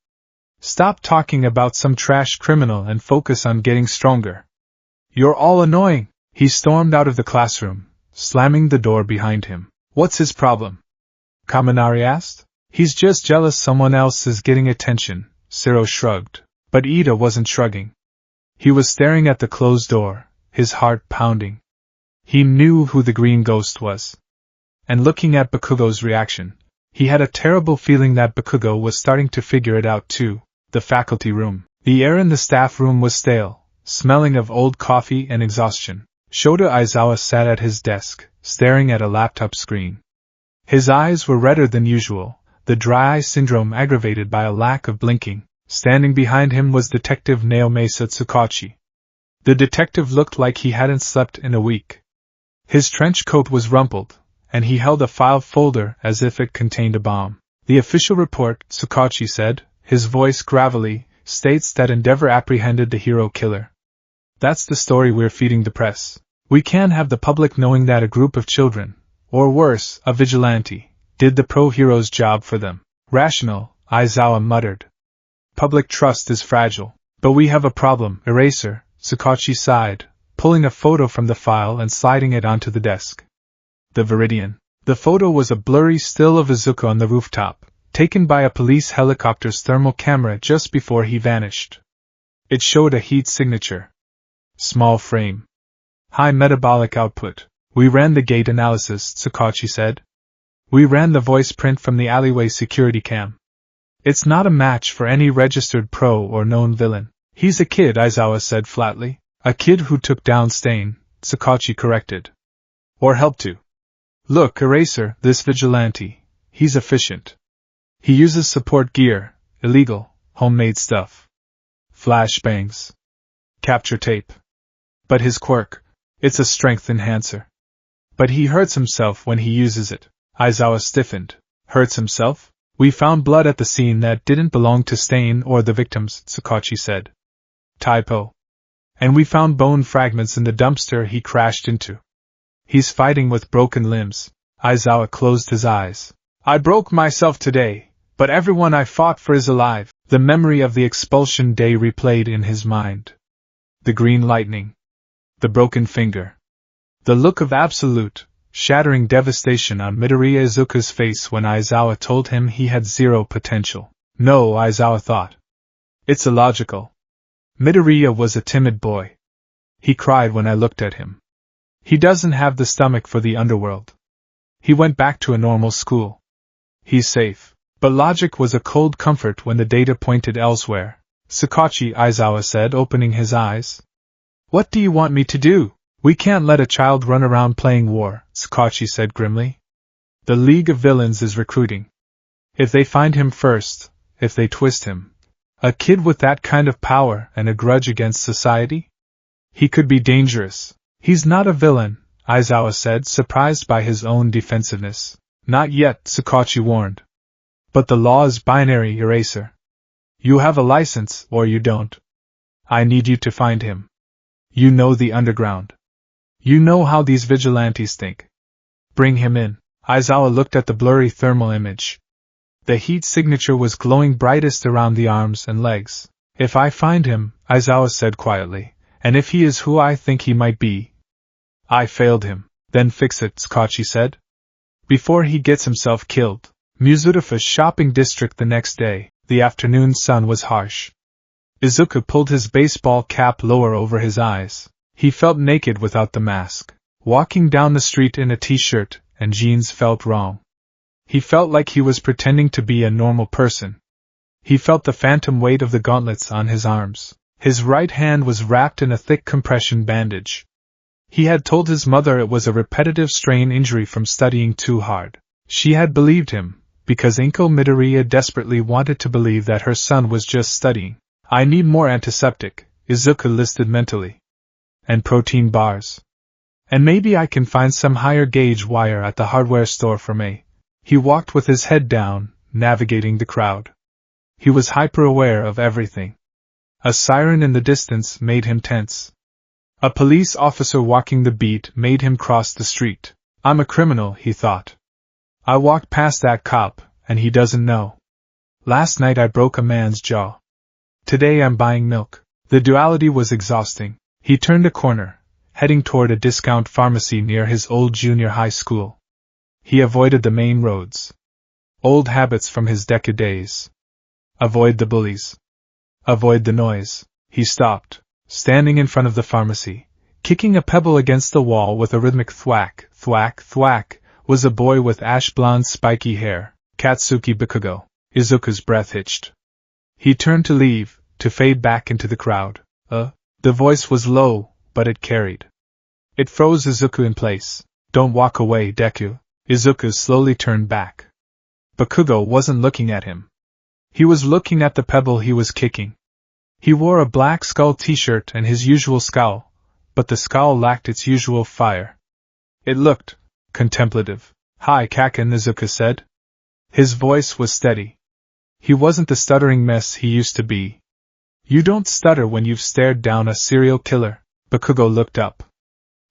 Stop talking about some trash criminal and focus on getting stronger. You're all annoying. He stormed out of the classroom, slamming the door behind him. What's his problem? Kaminari asked. He's just jealous someone else is getting attention, Zero shrugged. But Ida wasn't shrugging. He was staring at the closed door, his heart pounding. He knew who the green ghost was. And looking at Bakugo's reaction, he had a terrible feeling that Bakugo was starting to figure it out too. The faculty room. The air in the staff room was stale, smelling of old coffee and exhaustion. Shota Aizawa sat at his desk, staring at a laptop screen. His eyes were redder than usual, the dry eye syndrome aggravated by a lack of blinking. Standing behind him was Detective Naomasa Tsukachi. The detective looked like he hadn't slept in a week. His trench coat was rumpled, and he held a file folder as if it contained a bomb. The official report, Tsukachi said, his voice gravelly, states that Endeavor apprehended the hero killer. That's the story we're feeding the press. We can't have the public knowing that a group of children, or worse, a vigilante, did the pro-hero's job for them. Rational, Aizawa muttered. Public trust is fragile. But we have a problem, Eraser, Tsukachi sighed, pulling a photo from the file and sliding it onto the desk. The Viridian. The photo was a blurry still of Izuku on the rooftop, taken by a police helicopter's thermal camera just before he vanished. It showed a heat signature. Small frame. High metabolic output. We ran the gait analysis, Tsukachi said. We ran the voice print from the alleyway security cam. It's not a match for any registered pro or known villain. He's a kid, Aizawa said flatly. A kid who took down Stain, Tsukachi corrected. Or helped to. Look, Eraser, this vigilante. He's efficient. He uses support gear, illegal, homemade stuff. Flashbangs. Capture tape. But his quirk, it's a strength enhancer. But he hurts himself when he uses it. Aizawa stiffened. Hurts himself? We found blood at the scene that didn't belong to Stain or the victims, Tsukachi said. Typo. And we found bone fragments in the dumpster he crashed into. He's fighting with broken limbs. Aizawa closed his eyes. I broke myself today, but everyone I fought for is alive. The memory of the expulsion day replayed in his mind. The green lightning. The broken finger. The look of absolute, shattering devastation on Midoriya Izuku's face when Aizawa told him he had zero potential. No, Aizawa thought. It's illogical. Midoriya was a timid boy. He cried when I looked at him. He doesn't have the stomach for the underworld. He went back to a normal school. He's safe. But logic was a cold comfort when the data pointed elsewhere. Tsukachi, Aizawa said, opening his eyes. What do you want me to do? We can't let a child run around playing war, Tsukachi said grimly. The League of Villains is recruiting. If they find him first, if they twist him. A kid with that kind of power and a grudge against society? He could be dangerous. He's not a villain, Aizawa said, surprised by his own defensiveness. Not yet, Sakachi warned. But the law is binary, Eraser. You have a license, or you don't. I need you to find him. You know the underground. You know how these vigilantes think. Bring him in. Aizawa looked at the blurry thermal image. The heat signature was glowing brightest around the arms and legs. If I find him, Aizawa said quietly, and if he is who I think he might be. I failed him. Then fix it, Sakachi said. Before he gets himself killed. Mizutafa's shopping district the next day. The afternoon sun was harsh. Izuku pulled his baseball cap lower over his eyes. He felt naked without the mask. Walking down the street in a t-shirt and jeans felt wrong. He felt like he was pretending to be a normal person. He felt the phantom weight of the gauntlets on his arms. His right hand was wrapped in a thick compression bandage. He had told his mother it was a repetitive strain injury from studying too hard. She had believed him, because Inko Midoriya desperately wanted to believe that her son was just studying. I need more antiseptic, Izuku listed mentally. And protein bars. And maybe I can find some higher gauge wire at the hardware store for me. He walked with his head down, navigating the crowd. He was hyper-aware of everything. A siren in the distance made him tense. A police officer walking the beat made him cross the street. I'm a criminal, he thought. I walked past that cop, and he doesn't know. Last night I broke a man's jaw. Today I'm buying milk. The duality was exhausting. He turned a corner, heading toward a discount pharmacy near his old junior high school. He avoided the main roads. Old habits from his Deku days. Avoid the bullies. Avoid the noise. He stopped, standing in front of the pharmacy. Kicking a pebble against the wall with a rhythmic thwack, thwack, thwack, was a boy with ash-blonde spiky hair, Katsuki Bakugo. Izuku's breath hitched. He turned to leave, to fade back into the crowd. The voice was low, but it carried. It froze Izuku in place. Don't walk away, Deku. Izuku slowly turned back. Bakugo wasn't looking at him. He was looking at the pebble he was kicking. He wore a black skull t-shirt and his usual scowl, but the scowl lacked its usual fire. It looked contemplative. Hi, Kaken, Izuku said. His voice was steady. He wasn't the stuttering mess he used to be. You don't stutter when you've stared down a serial killer. Bakugo looked up.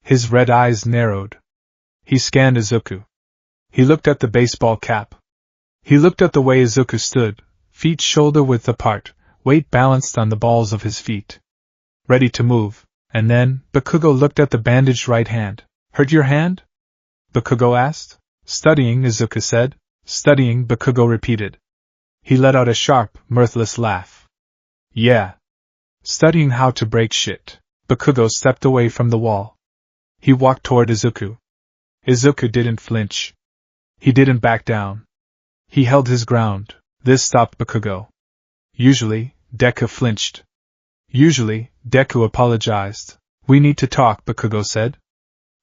His red eyes narrowed. He scanned Izuku. He looked at the baseball cap. He looked at the way Izuku stood, feet shoulder-width apart, weight balanced on the balls of his feet. Ready to move, and then, Bakugo looked at the bandaged right hand. Hurt your hand? Bakugo asked. Studying, Izuku said. Studying, Bakugo repeated. He let out a sharp, mirthless laugh. Yeah. Studying how to break shit. Bakugo stepped away from the wall. He walked toward Izuku. Izuku didn't flinch. He didn't back down. He held his ground. This stopped Bakugo. Usually, Deku flinched. Usually, Deku apologized. We need to talk, Bakugo said.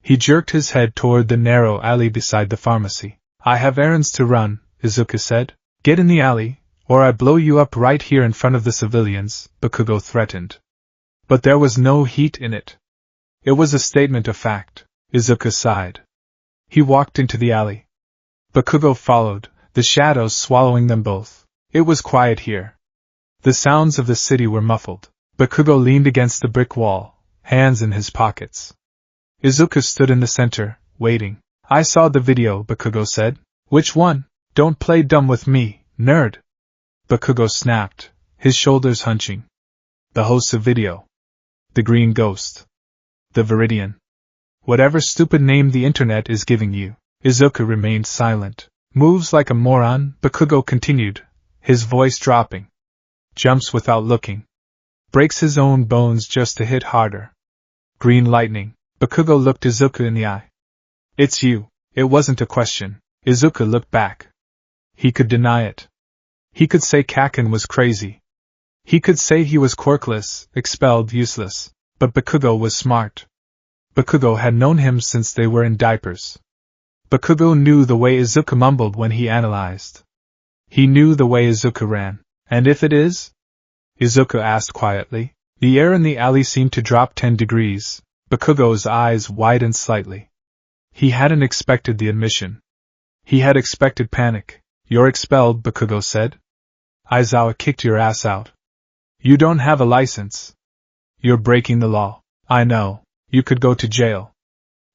He jerked his head toward the narrow alley beside the pharmacy. I have errands to run, Izuku said. Get in the alley, or I blow you up right here in front of the civilians, Bakugo threatened. But there was no heat in it. It was a statement of fact. Izuku sighed. He walked into the alley. Bakugo followed, the shadows swallowing them both. It was quiet here. The sounds of the city were muffled. Bakugo leaned against the brick wall, hands in his pockets. Izuku stood in the center, waiting. I saw the video, Bakugo said. Which one? Don't play dumb with me, nerd. Bakugo snapped, his shoulders hunching. The Hosa video. The Green Ghost. The Viridian. Whatever stupid name the internet is giving you. Izuku remained silent. Moves like a moron, Bakugo continued, his voice dropping. Jumps without looking. Breaks his own bones just to hit harder. Green lightning. Bakugo looked Izuku in the eye. It's you. It wasn't a question. Izuku looked back. He could deny it. He could say Kaken was crazy. He could say he was quirkless, expelled, useless. But Bakugo was smart. Bakugo had known him since they were in diapers. Bakugo knew the way Izuku mumbled when he analyzed. He knew the way Izuku ran. And if it is? Izuku asked quietly. The air in the alley seemed to drop 10 degrees. Bakugo's eyes widened slightly. He hadn't expected the admission. He had expected panic. You're expelled, Bakugo said. Aizawa kicked your ass out. You don't have a license. You're breaking the law. I know. You could go to jail.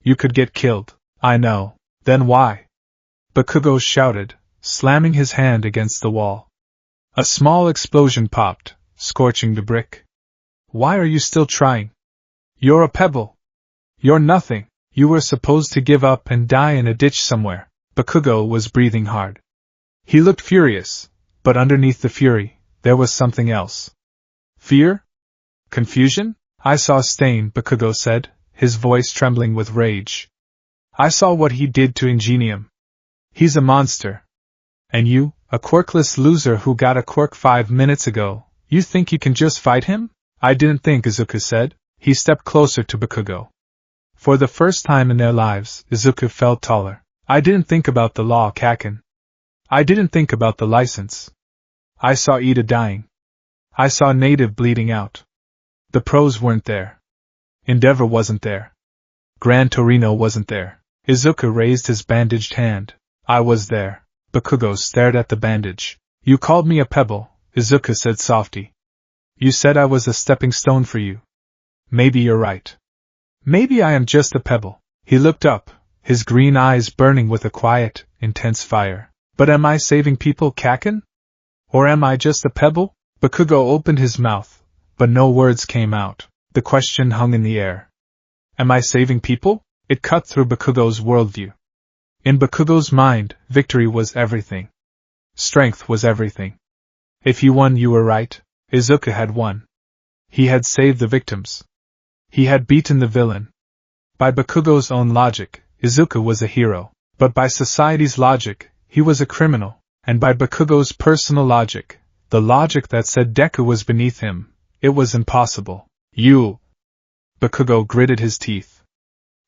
You could get killed. I know. Then why? Bakugo shouted, slamming his hand against the wall. A small explosion popped, scorching the brick. Why are you still trying? You're a pebble. You're nothing. You were supposed to give up and die in a ditch somewhere. Bakugo was breathing hard. He looked furious, but underneath the fury, there was something else. Fear? Confusion? I saw Stain, Bakugo said, his voice trembling with rage. I saw what he did to Ingenium. He's a monster. And you, a quirkless loser who got a quirk 5 minutes ago, you think you can just fight him? I didn't think, Izuku said. He stepped closer to Bakugo. For the first time in their lives, Izuku felt taller. I didn't think about the law, Kaken. I didn't think about the license. I saw Ida dying. I saw Native bleeding out. The pros weren't there. Endeavor wasn't there. Gran Torino wasn't there. Izuku raised his bandaged hand. I was there. Bakugo stared at the bandage. You called me a pebble, Izuku said softly. You said I was a stepping stone for you. Maybe you're right. Maybe I am just a pebble. He looked up, his green eyes burning with a quiet, intense fire. But am I saving people, Kaken? Or am I just a pebble? Bakugo opened his mouth, but no words came out. The question hung in the air. Am I saving people? It cut through Bakugo's worldview. In Bakugo's mind, victory was everything. Strength was everything. If he won, you were right. Izuku had won. He had saved the victims. He had beaten the villain. By Bakugo's own logic, Izuku was a hero. But by society's logic, he was a criminal. And by Bakugo's personal logic, the logic that said Deku was beneath him, it was impossible. You! Bakugo gritted his teeth.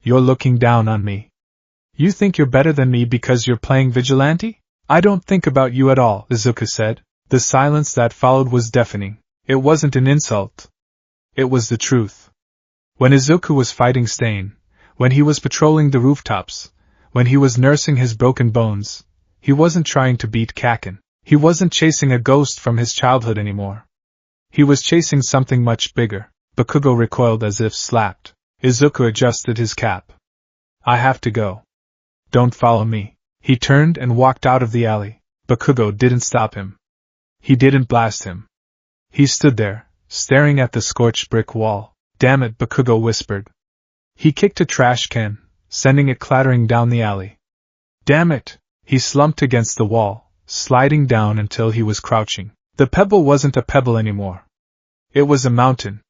You're looking down on me. You think you're better than me because you're playing vigilante? I don't think about you at all, Izuku said. The silence that followed was deafening. It wasn't an insult. It was the truth. When Izuku was fighting Stain, when he was patrolling the rooftops, when he was nursing his broken bones, he wasn't trying to beat Kaken. He wasn't chasing a ghost from his childhood anymore. He was chasing something much bigger. Bakugo recoiled as if slapped. Izuku adjusted his cap. I have to go. Don't follow me. He turned and walked out of the alley. Bakugo didn't stop him. He didn't blast him. He stood there, staring at the scorched brick wall. Damn it, Bakugo whispered. He kicked a trash can, sending it clattering down the alley. Damn it! He slumped against the wall, sliding down until he was crouching. The pebble wasn't a pebble anymore. It was a mountain.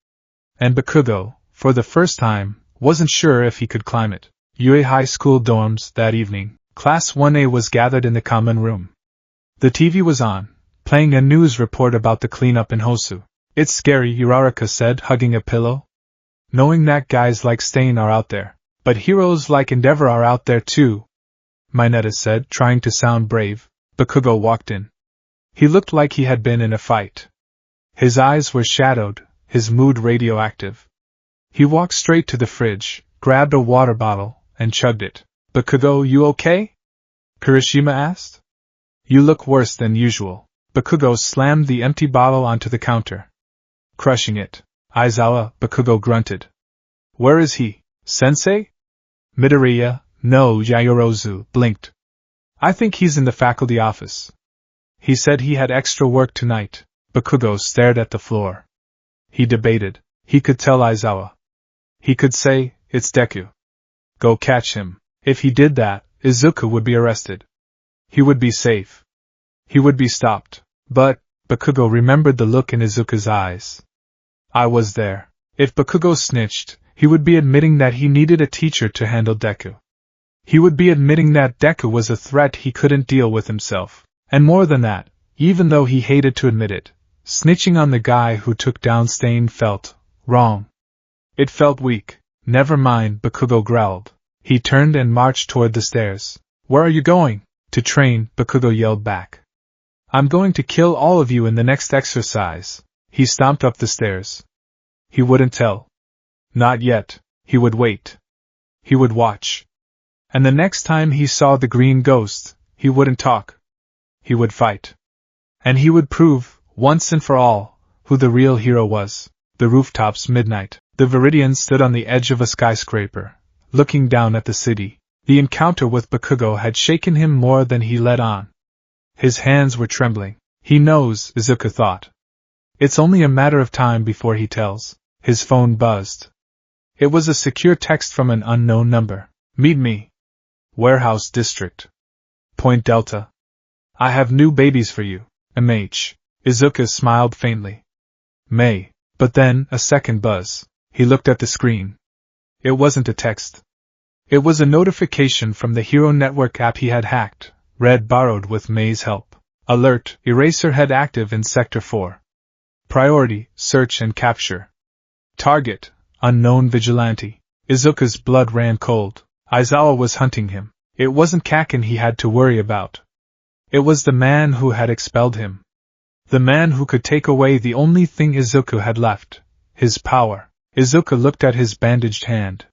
And Bakugo, for the first time, wasn't sure if he could climb it. UA High School dorms that evening. Class 1A was gathered in the common room. The TV was on, playing a news report about the cleanup in Hosu. It's scary, Uraraka said, hugging a pillow. Knowing that guys like Stain are out there. But heroes like Endeavor are out there too, Mineta said, trying to sound brave. Bakugo walked in. He looked like he had been in a fight. His eyes were shadowed, his mood radioactive. He walked straight to the fridge, grabbed a water bottle, and chugged it. Bakugo, you okay? Kirishima asked. You look worse than usual. Bakugo slammed the empty bottle onto the counter. Crushing it. Aizawa, Bakugo grunted. Where is he? Sensei? Midoriya, no, Yaoyorozu, blinked. I think he's in the faculty office. He said he had extra work tonight. Bakugo stared at the floor. He debated. He could tell Aizawa. He could say, it's Deku. Go catch him. If he did that, Izuku would be arrested. He would be safe. He would be stopped. But, Bakugo remembered the look in Izuku's eyes. I was there. If Bakugo snitched, he would be admitting that he needed a teacher to handle Deku. He would be admitting that Deku was a threat he couldn't deal with himself. And more than that, even though he hated to admit it, snitching on the guy who took down Stain felt wrong. It felt weak. Never mind, Bakugo growled. He turned and marched toward the stairs. Where are you going? To train, Bakugo yelled back. I'm going to kill all of you in the next exercise. He stomped up the stairs. He wouldn't tell. Not yet. He would wait. He would watch. And the next time he saw the green ghost, he wouldn't talk. He would fight. And he would prove, once and for all, who the real hero was. The rooftops midnight. The Viridian stood on the edge of a skyscraper, looking down at the city. The encounter with Bakugo had shaken him more than he let on. His hands were trembling. He knows, Izuku thought. It's only a matter of time before he tells. His phone buzzed. It was a secure text from an unknown number. Meet me. Warehouse District. Point Delta. I have new babies for you. MH. Izuku smiled faintly. May. But then, a second buzz. He looked at the screen. It wasn't a text. It was a notification from the Hero Network app he had hacked, read borrowed with May's help. Alert, Eraserhead active in Sector 4. Priority, search and capture. Target, unknown vigilante. Izuku's blood ran cold. Aizawa was hunting him. It wasn't Kaken he had to worry about. It was the man who had expelled him. The man who could take away the only thing Izuku had left, his power. Izuku looked at his bandaged hand.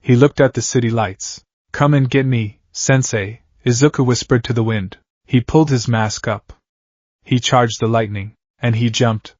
He looked at the city lights. Come and get me, sensei, Izuku whispered to the wind. He pulled his mask up. He charged the lightning, and he jumped.